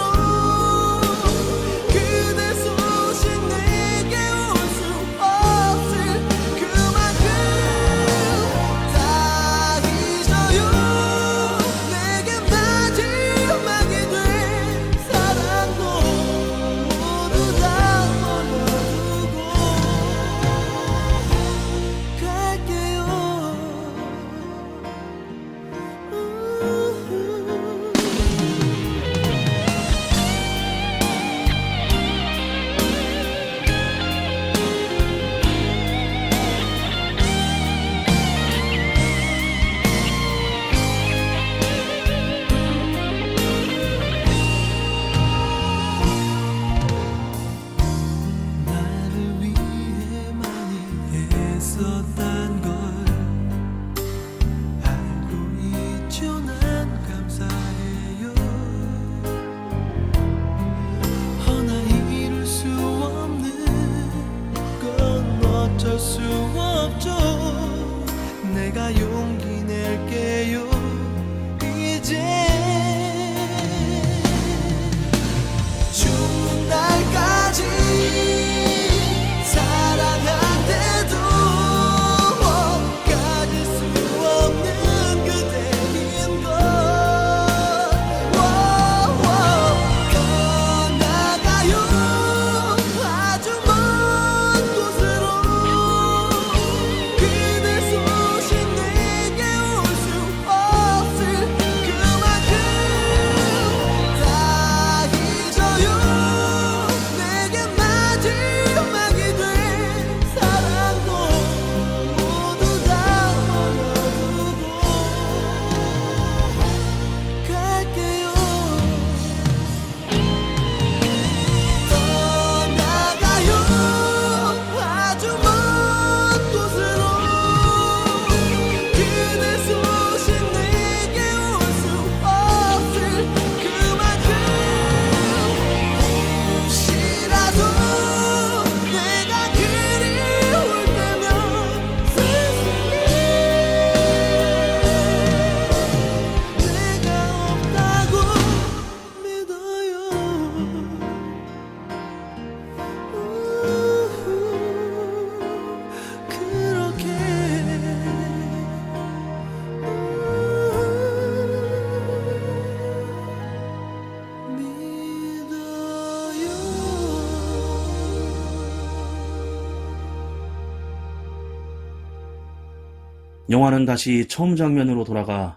S1: 영화는 다시 처음 장면으로 돌아가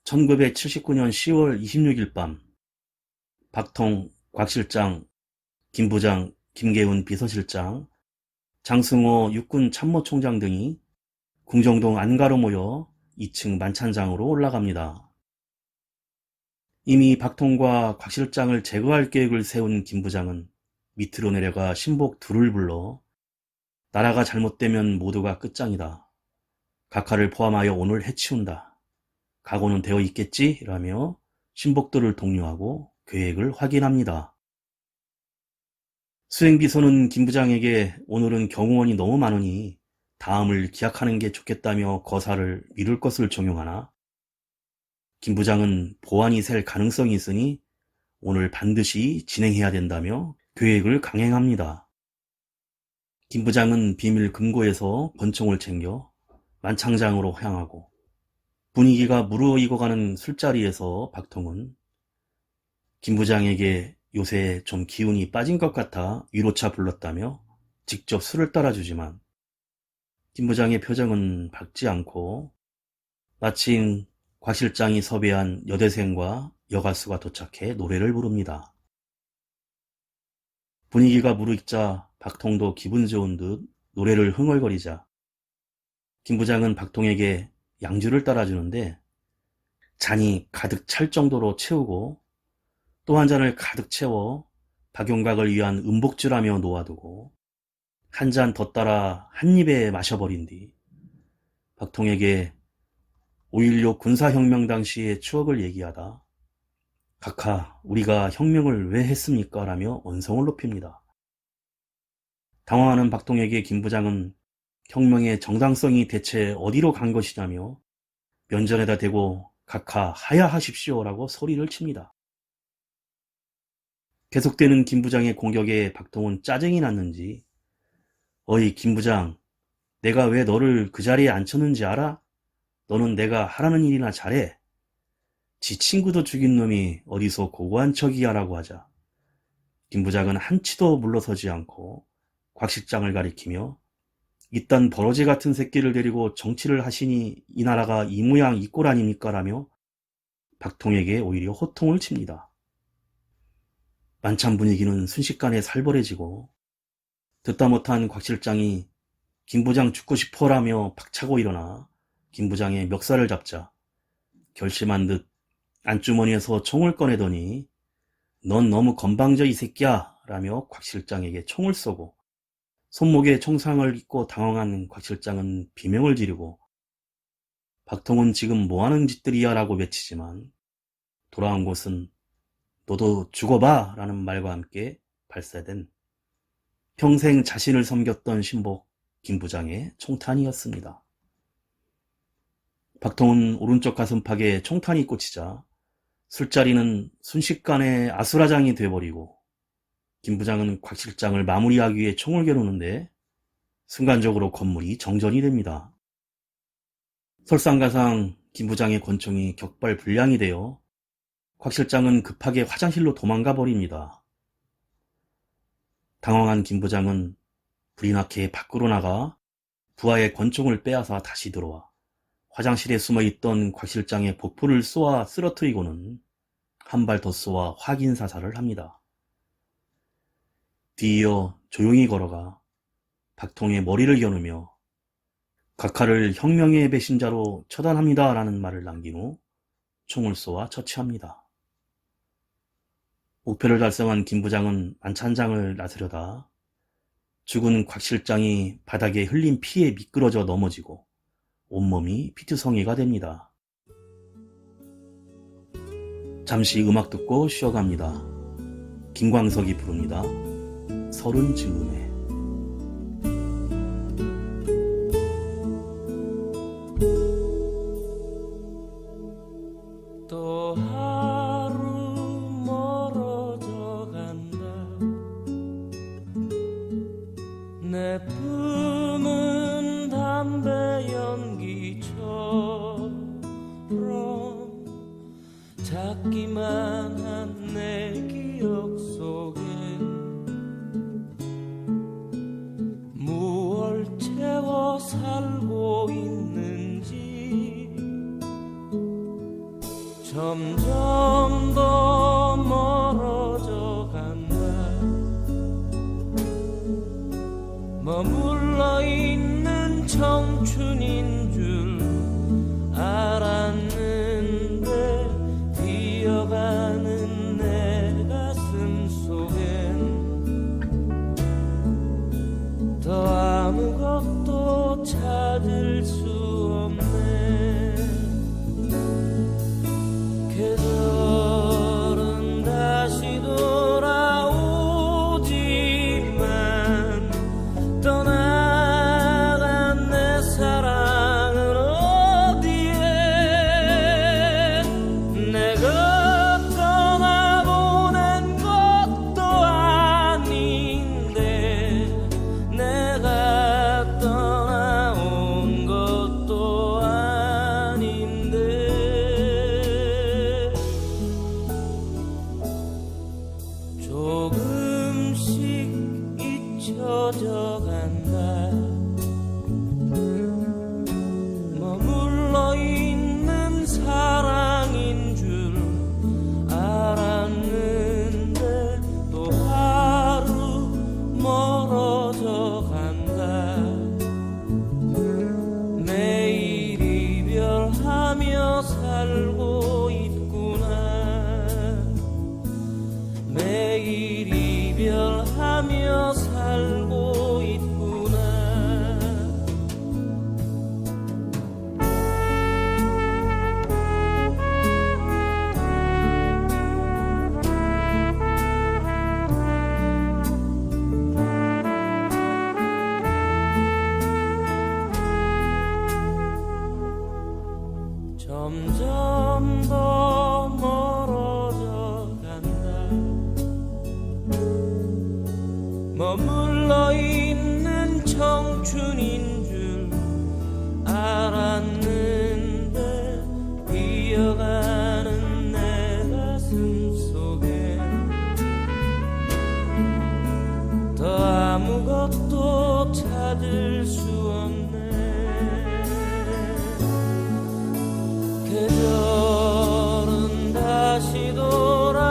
S1: 1979년 10월 26일 밤 박통, 곽 실장, 김 부장, 김계훈 비서실장, 장승호 육군 참모총장 등이 궁정동 안가로 모여 2층 만찬장으로 올라갑니다. 이미 박통과 곽 실장을 제거할 계획을 세운 김 부장은 밑으로 내려가 신복 둘을 불러 나라가 잘못되면 모두가 끝장이다. 각하를 포함하여 오늘 해치운다. 각오는 되어 있겠지? 라며 신복들을 독려하고 계획을 확인합니다. 수행비서는 김 부장에게 오늘은 경호원이 너무 많으니 다음을 기약하는 게 좋겠다며 거사를 미룰 것을 종용하나 김 부장은 보안이 셀 가능성이 있으니 오늘 반드시 진행해야 된다며 계획을 강행합니다. 김 부장은 비밀 금고에서 권총을 챙겨 만창장으로 향하고 분위기가 무르익어가는 술자리에서 박통은 김 부장에게 요새 좀 기운이 빠진 것 같아 위로차 불렀다며 직접 술을 따라주지만 김 부장의 표정은 밝지 않고 마침 곽 실장이 섭외한 여대생과 여가수가 도착해 노래를 부릅니다. 분위기가 무르익자 박통도 기분 좋은 듯 노래를 흥얼거리자 김 부장은 박통에게 양주를 따라주는데 잔이 가득 찰 정도로 채우고 또 한 잔을 가득 채워 박용각을 위한 음복주라며 놓아두고 한 잔 더 따라 한 입에 마셔버린 뒤 박통에게 5.16 군사혁명 당시의 추억을 얘기하다 각하 우리가 혁명을 왜 했습니까? 라며 언성을 높입니다. 당황하는 박통에게 김 부장은 혁명의 정당성이 대체 어디로 간 것이냐며 면전에다 대고 각하 하야하십시오 라고 소리를 칩니다. 계속되는 김 부장의 공격에 박통은 짜증이 났는지 어이 김 부장 내가 왜 너를 그 자리에 앉혔는지 알아? 너는 내가 하라는 일이나 잘해. 지 친구도 죽인 놈이 어디서 고고한 척이야 라고 하자 김 부장은 한치도 물러서지 않고 곽 실장을 가리키며 이딴 버러지 같은 새끼를 데리고 정치를 하시니 이 나라가 이 모양 이 꼴 아닙니까? 라며 박통에게 오히려 호통을 칩니다. 만찬 분위기는 순식간에 살벌해지고 듣다 못한 곽 실장이 김 부장 죽고 싶어라며 박차고 일어나 김 부장의 멱살을 잡자 결심한 듯 안주머니에서 총을 꺼내더니 넌 너무 건방져 이 새끼야 라며 곽 실장에게 총을 쏘고 손목에 총상을 입고 당황한 곽 실장은 비명을 지르고 박통은 지금 뭐하는 짓들이야 라고 외치지만 돌아온 곳은 너도 죽어봐 라는 말과 함께 발사된 평생 자신을 섬겼던 신복 김 부장의 총탄이었습니다. 박통은 오른쪽 가슴팍에 총탄이 꽂히자 술자리는 순식간에 아수라장이 돼버리고 김 부장은 곽 실장을 마무리하기 위해 총을 겨누는데 순간적으로 건물이 정전이 됩니다. 설상가상 김 부장의 권총이 격발 불량이 되어 곽 실장은 급하게 화장실로 도망가 버립니다. 당황한 김 부장은 불이 나게 밖으로 나가 부하의 권총을 빼앗아 다시 들어와 화장실에 숨어있던 곽 실장의 복부를 쏘아 쓰러뜨리고는 한 발 더 쏘아 확인 사살을 합니다. 뒤이어 조용히 걸어가 박통의 머리를 겨누며 각하를 혁명의 배신자로 처단합니다 라는 말을 남긴 후 총을 쏘아 처치합니다. 목표를 달성한 김 부장은 만찬장을 나서려다 죽은 곽 실장이 바닥에 흘린 피에 미끄러져 넘어지고 온몸이 피투성이가 됩니다. 잠시 음악 듣고 쉬어갑니다. 김광석이 부릅니다. 서른 즈음에.
S4: 또 하루 멀어져 간다 내 품은 담배 연기처럼 작기만 한 내 기억 속에 머물러 있는 청춘인 줄 알았는데 뛰어가는 내 가슴 속엔 더 아무것도 찾을 수 없네. 계절은 다시 돌아오지만 떠나간 내 사랑은 어디에. 내가 떠나보낸 것도 아닌데 내가 떠나온 것도 아닌데 조금씩 잊혀져 간다. 머물러 있는 사랑인 줄 알았는데 또 하루 멀어져 간다. 매일 이별하며 살고 있구나. 매일 이별하며 살고 있구나. 점점 더 멀어져 간다. 머물러 있는 청춘인 줄 알았는데 뛰어가는 내 가슴 속에 더 아무것도 찾을 수 없네. 계절은 다시 돌아오지만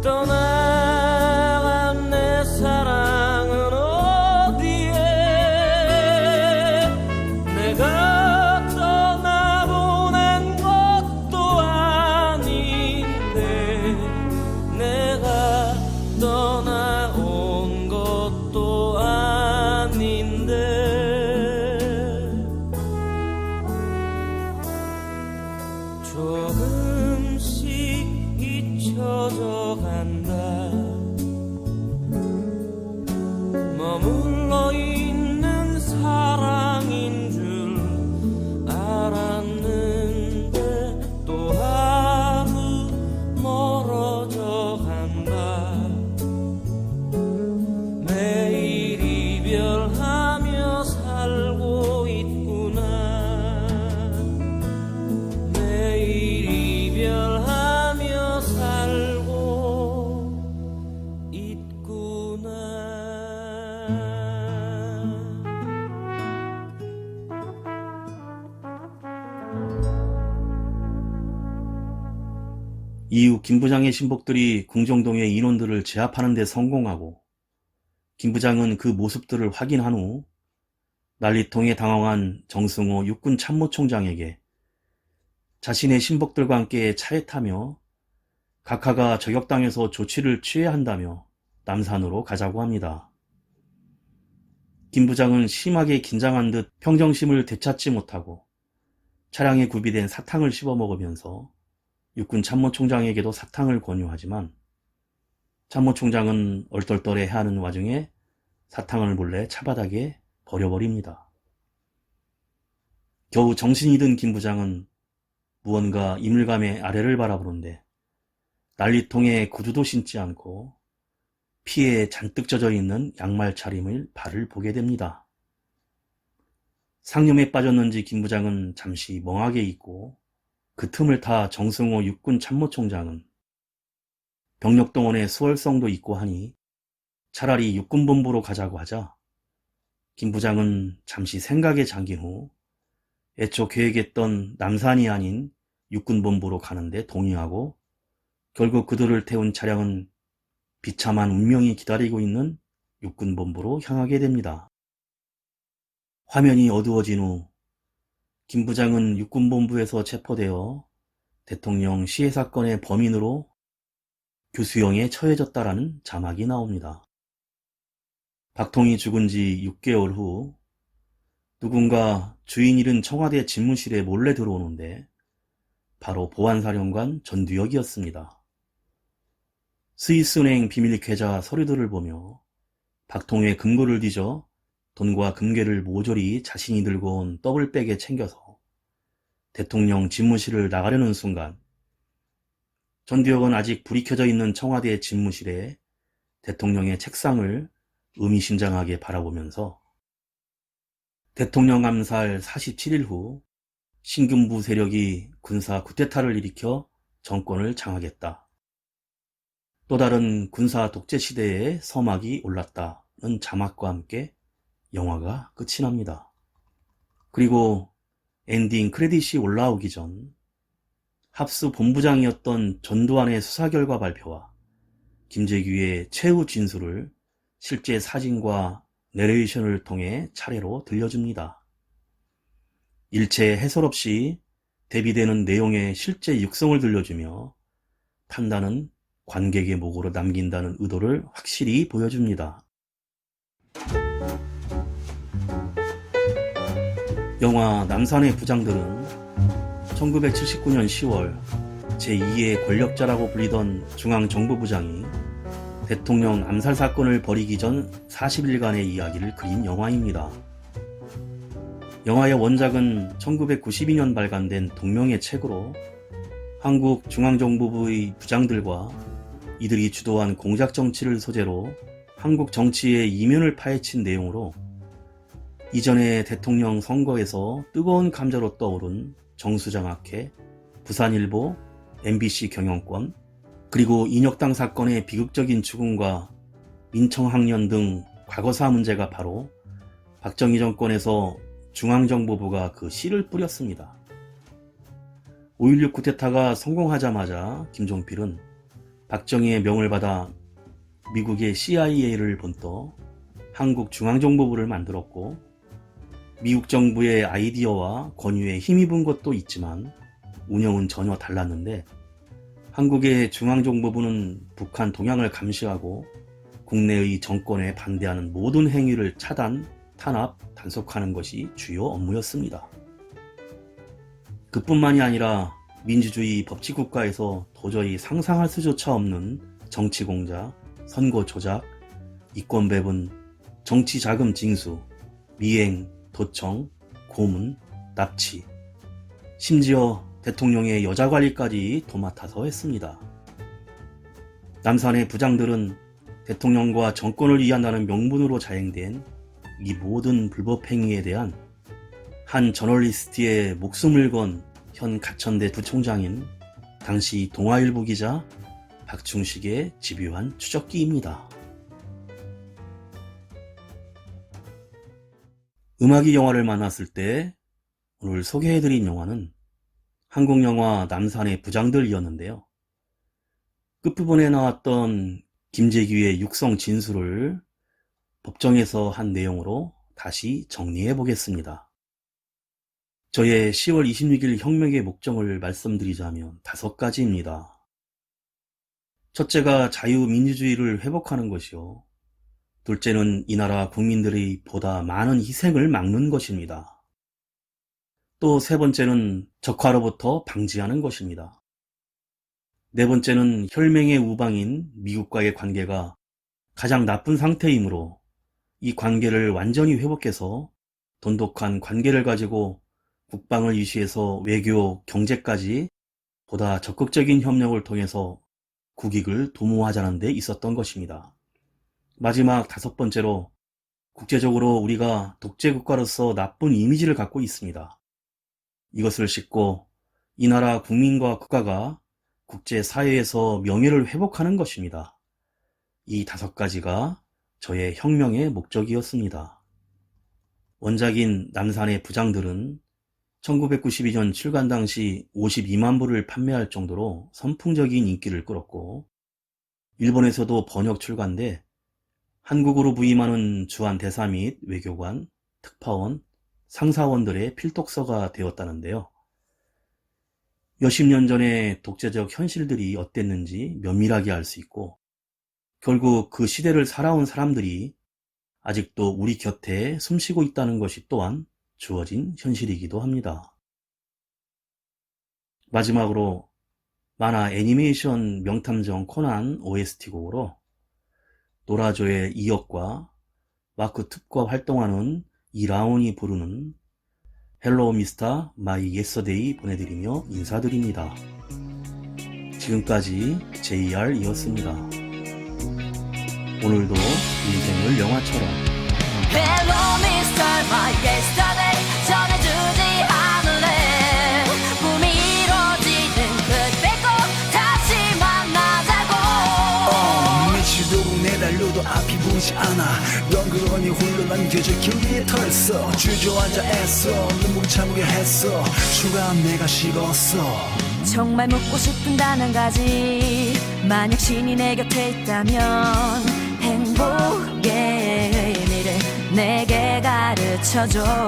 S4: 떠나간 내 사랑은 어디에. 내가 떠나보낸 것도 아닌데 내가 떠나온 것도 아닌데 조금씩 잊혀져 간다. 머물러 있는 사랑인 줄 알았는데 또 하루 멀어져 간다. 매일 이별하며 살고 있구나. 매일 이별하며 살고 있구나.
S1: 이후 김 부장의 신복들이 궁정동의 인원들을 제압하는 데 성공하고 김 부장은 그 모습들을 확인한 후 난리통에 당황한 정승호 육군 참모총장에게 자신의 신복들과 함께 차에 타며 각하가 저격당해서 조치를 취해야 한다며 남산으로 가자고 합니다. 김 부장은 심하게 긴장한 듯 평정심을 되찾지 못하고 차량에 구비된 사탕을 씹어먹으면서 육군 참모총장에게도 사탕을 권유하지만 참모총장은 얼떨떨해하는 와중에 사탕을 몰래 차바닥에 버려버립니다. 겨우 정신이 든 김 부장은 무언가 이물감에 아래를 바라보는데 난리통에 구두도 신지 않고 피에 잔뜩 젖어 있는 양말 차림을 발을 보게 됩니다. 상념에 빠졌는지 김 부장은 잠시 멍하게 있고 그 틈을 타 정승호 육군 참모총장은 병력동원에 수월성도 있고 하니 차라리 육군본부로 가자고 하자 김 부장은 잠시 생각에 잠긴 후 애초 계획했던 남산이 아닌 육군본부로 가는데 동의하고 결국 그들을 태운 차량은 비참한 운명이 기다리고 있는 육군본부로 향하게 됩니다. 화면이 어두워진 후 김 부장은 육군본부에서 체포되어 대통령 시해 사건의 범인으로 교수형에 처해졌다라는 자막이 나옵니다. 박통이 죽은 지 6개월 후 누군가 주인 잃은 청와대 집무실에 몰래 들어오는데 바로 보안사령관 전두혁이었습니다. 스위스은행 비밀 계좌 서류들을 보며 박통의 금고를 뒤져 돈과 금괴를 모조리 자신이 들고 온 더블백에 챙겨서 대통령 집무실을 나가려는 순간 전두혁은 아직 불이 켜져 있는 청와대 집무실에 대통령의 책상을 의미심장하게 바라보면서 대통령 암살 47일 후 신군부 세력이 군사 쿠데타를 일으켜 정권을 장악했다. 또 다른 군사 독재 시대에 서막이 올랐다는 자막과 함께 영화가 끝이 납니다. 그리고 엔딩 크레딧이 올라오기 전 합수 본부장이었던 전두환의 수사 결과 발표와 김재규의 최후 진술을 실제 사진과 내레이션을 통해 차례로 들려줍니다. 일체 해설 없이 대비되는 내용의 실제 육성을 들려주며 판단은 관객의 목으로 남긴다는 의도를 확실히 보여줍니다. 영화 남산의 부장들은 1979년 10월 제2의 권력자라고 불리던 중앙정보부장이 대통령 암살 사건을 벌이기 전 40일간의 이야기를 그린 영화입니다. 영화의 원작은 1992년 발간된 동명의 책으로 한국 중앙정보부의 부장들과 이들이 주도한 공작 정치를 소재로 한국 정치의 이면을 파헤친 내용으로 이전에 대통령 선거에서 뜨거운 감자로 떠오른 정수장학회, 부산일보, MBC 경영권, 그리고 인혁당 사건의 비극적인 죽음과 민청학년 등 과거사 문제가 바로 박정희 정권에서 중앙정보부가 그 씨를 뿌렸습니다. 5.16 쿠데타가 성공하자마자 김종필은 박정희의 명을 받아 미국의 CIA를 본떠 한국 중앙정보부를 만들었고 미국 정부의 아이디어와 권유에 힘입은 것도 있지만 운영은 전혀 달랐는데 한국의 중앙정보부는 북한 동향을 감시하고 국내의 정권에 반대하는 모든 행위를 차단, 탄압, 단속하는 것이 주요 업무였습니다. 그뿐만이 아니라 민주주의 법치국가에서 도저히 상상할 수조차 없는 정치 공작, 선거 조작, 이권 배분, 정치 자금 징수, 미행, 도청, 고문, 납치, 심지어 대통령의 여자 관리까지 도맡아서 했습니다. 남산의 부장들은 대통령과 정권을 위한다는 명분으로 자행된 이 모든 불법 행위에 대한 한 저널리스트의 목숨을 건 현 가천대 부총장인 당시 동아일보 기자 박충식의 집요한 추적기입니다. 음악이 영화를 만났을 때 오늘 소개해드린 영화는 한국 영화 남산의 부장들이었는데요. 끝부분에 나왔던 김재규의 육성 진술을 법정에서 한 내용으로 다시 정리해 보겠습니다. 저의 10월 26일 혁명의 목적을 말씀드리자면 5가지입니다. 첫째가 자유민주주의를 회복하는 것이요. 둘째는 이 나라 국민들의 보다 많은 희생을 막는 것입니다. 또 세 번째는 적화로부터 방지하는 것입니다. 네 번째는 혈맹의 우방인 미국과의 관계가 가장 나쁜 상태이므로 이 관계를 완전히 회복해서 돈독한 관계를 가지고 국방을 유지해서 외교, 경제까지 보다 적극적인 협력을 통해서 국익을 도모하자는 데 있었던 것입니다. 마지막 5번째로 국제적으로 우리가 독재국가로서 나쁜 이미지를 갖고 있습니다. 이것을 싣고 이 나라 국민과 국가가 국제사회에서 명예를 회복하는 것입니다. 이 5가지가 저의 혁명의 목적이었습니다. 원작인 남산의 부장들은 1992년 출간 당시 52만 부를 판매할 정도로 선풍적인 인기를 끌었고 일본에서도 번역 출간돼 한국으로 부임하는 주한 대사 및 외교관, 특파원, 상사원들의 필독서가 되었다는데요. 몇십 년 전의 독재적 현실들이 어땠는지 면밀하게 알 수 있고, 결국 그 시대를 살아온 사람들이 아직도 우리 곁에 숨쉬고 있다는 것이 또한 주어진 현실이기도 합니다. 마지막으로 만화 애니메이션 명탐정 코난 OST 곡으로 노라조의 이역과 마크 툽과 활동하는 이라온이 부르는 헬로 미스터 마이 예서데이 보내드리며 인사드립니다. 지금까지 JR이었습니다. 오늘도 인생을 영화처럼
S3: Hello Mr. My Yesterday 전해주지 않을래 꿈이 이루어지는 그때 꼭 다시 만나자고
S2: 미치도록 내달려도 앞이 보이지 않아 넌 그러니 홀로 남겨져 길 위에 털었어 주저앉아 애써 눈물 참으려 했어 추가한 내가 식었어
S3: 정말 묻고 싶은 단 한 가지 만약 신이 내 곁에 있다면 행복의 의미를 내게 가르쳐줘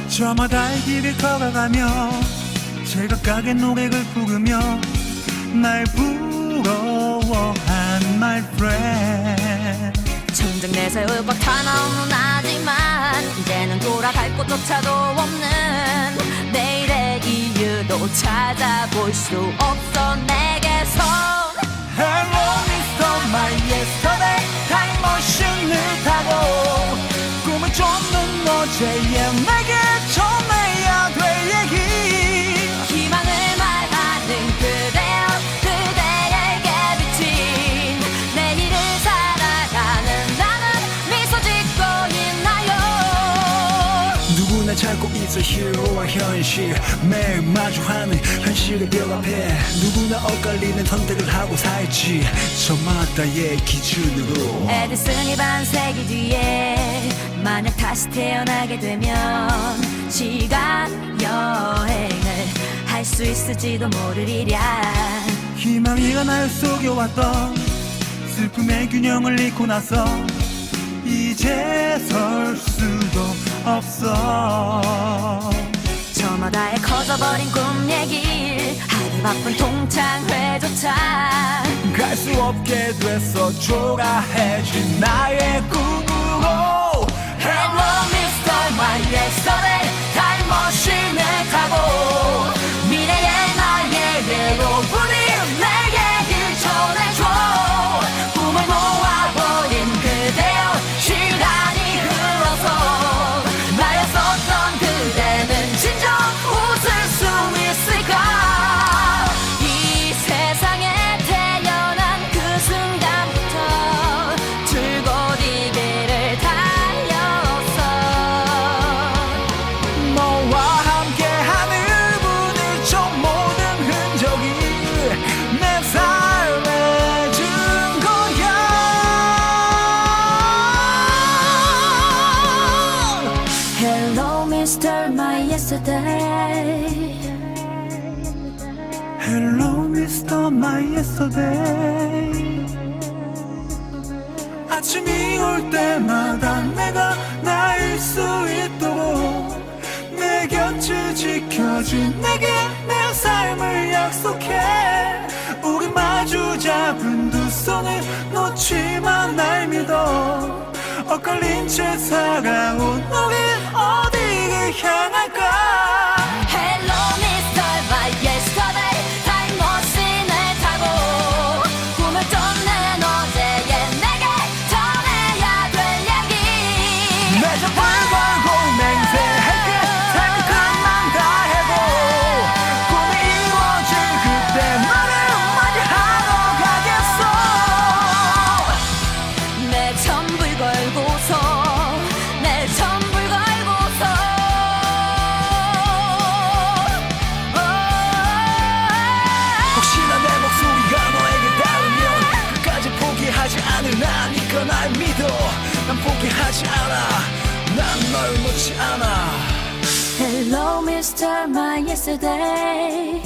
S2: 저마다의 길을 걸어가며 제각각의 노래를 부르며 날 부러워한 my friend
S3: 정작 내 세월 꽉 타나오는 하지만 이제는 돌아갈 곳조차도 없는 내일의 이유도 찾아볼 수 없어 내게선
S2: Hello Mr. My Yesterday 타임머신을 타고 꿈을 쫓는 어제의 내게 전해야 될 얘기
S3: 희망을 말하는 그대여 그대에게 비친 내일을 살아가는 나는 미소 짓고 있나요
S2: 누구나 찾고 있어 히어로와 현실 매일 마주하는 현실의 벽 앞에 누구나 엇갈리는 선택을 하고 살지 저마다의 기준으로
S3: 에디슨이 반세기 뒤에 만약 다시 태어나게 되면 시간 여행을 할 수 있을지도 모르리랴
S2: 희망이가 날 속여왔던 슬픔의 균형을 잃고 나서 이제 설 수도 없어
S3: 저마다의 커져버린 꿈 얘길 하루 바쁜 동창회조차
S2: 갈 수 없게 됐어 초라해진 나의 꿈으로
S3: Hello Mr. My Yesterday 타임머신을 타고 미래의 나에게로 우리 내게 길 전해줘 꿈을 모아버린 그대여 시간이 흘러서 나였었던 그대는 진정 웃을 수 있을까 이 세상에 태어난 그 순간부터 줄곧 이 길을 달렸어
S2: 너와 함께하는 부딪혀 모든 흔적이 내 삶에 준 거야
S3: Hello Mr. My Yesterday
S2: Hello Mr. My Yesterday 아침이 올 때마다 내가 나일 수 있도록 내 곁을 지켜준 내게 내 삶을 약속해 우리 마주 잡은 두 손을 놓지마 날 믿어 엇갈린 채 살아온 우린 어디를 향할까
S3: Hello Mr. My Yesterday 타임머신을 타고 꿈을 쫓는 어제의 내게 전해야 될 얘기
S2: 내 정말 걸고 맹세할게 삶의 끝만 다해도 꿈이 이루어질 그때만을 맞이하러 가겠어
S3: 내 전부를 걸고서 내 전부를 걸고서
S2: 혹시나 내 목소리가 너에게 닿으면 끝까지 포기하지 않을 나니까 날 믿어 난 포기하지 않아 난 널 놓지 않아
S3: Hello Mr. My Yesterday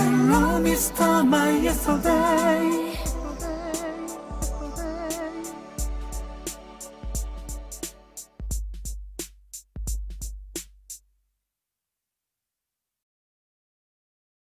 S2: Hello Mr. My Yesterday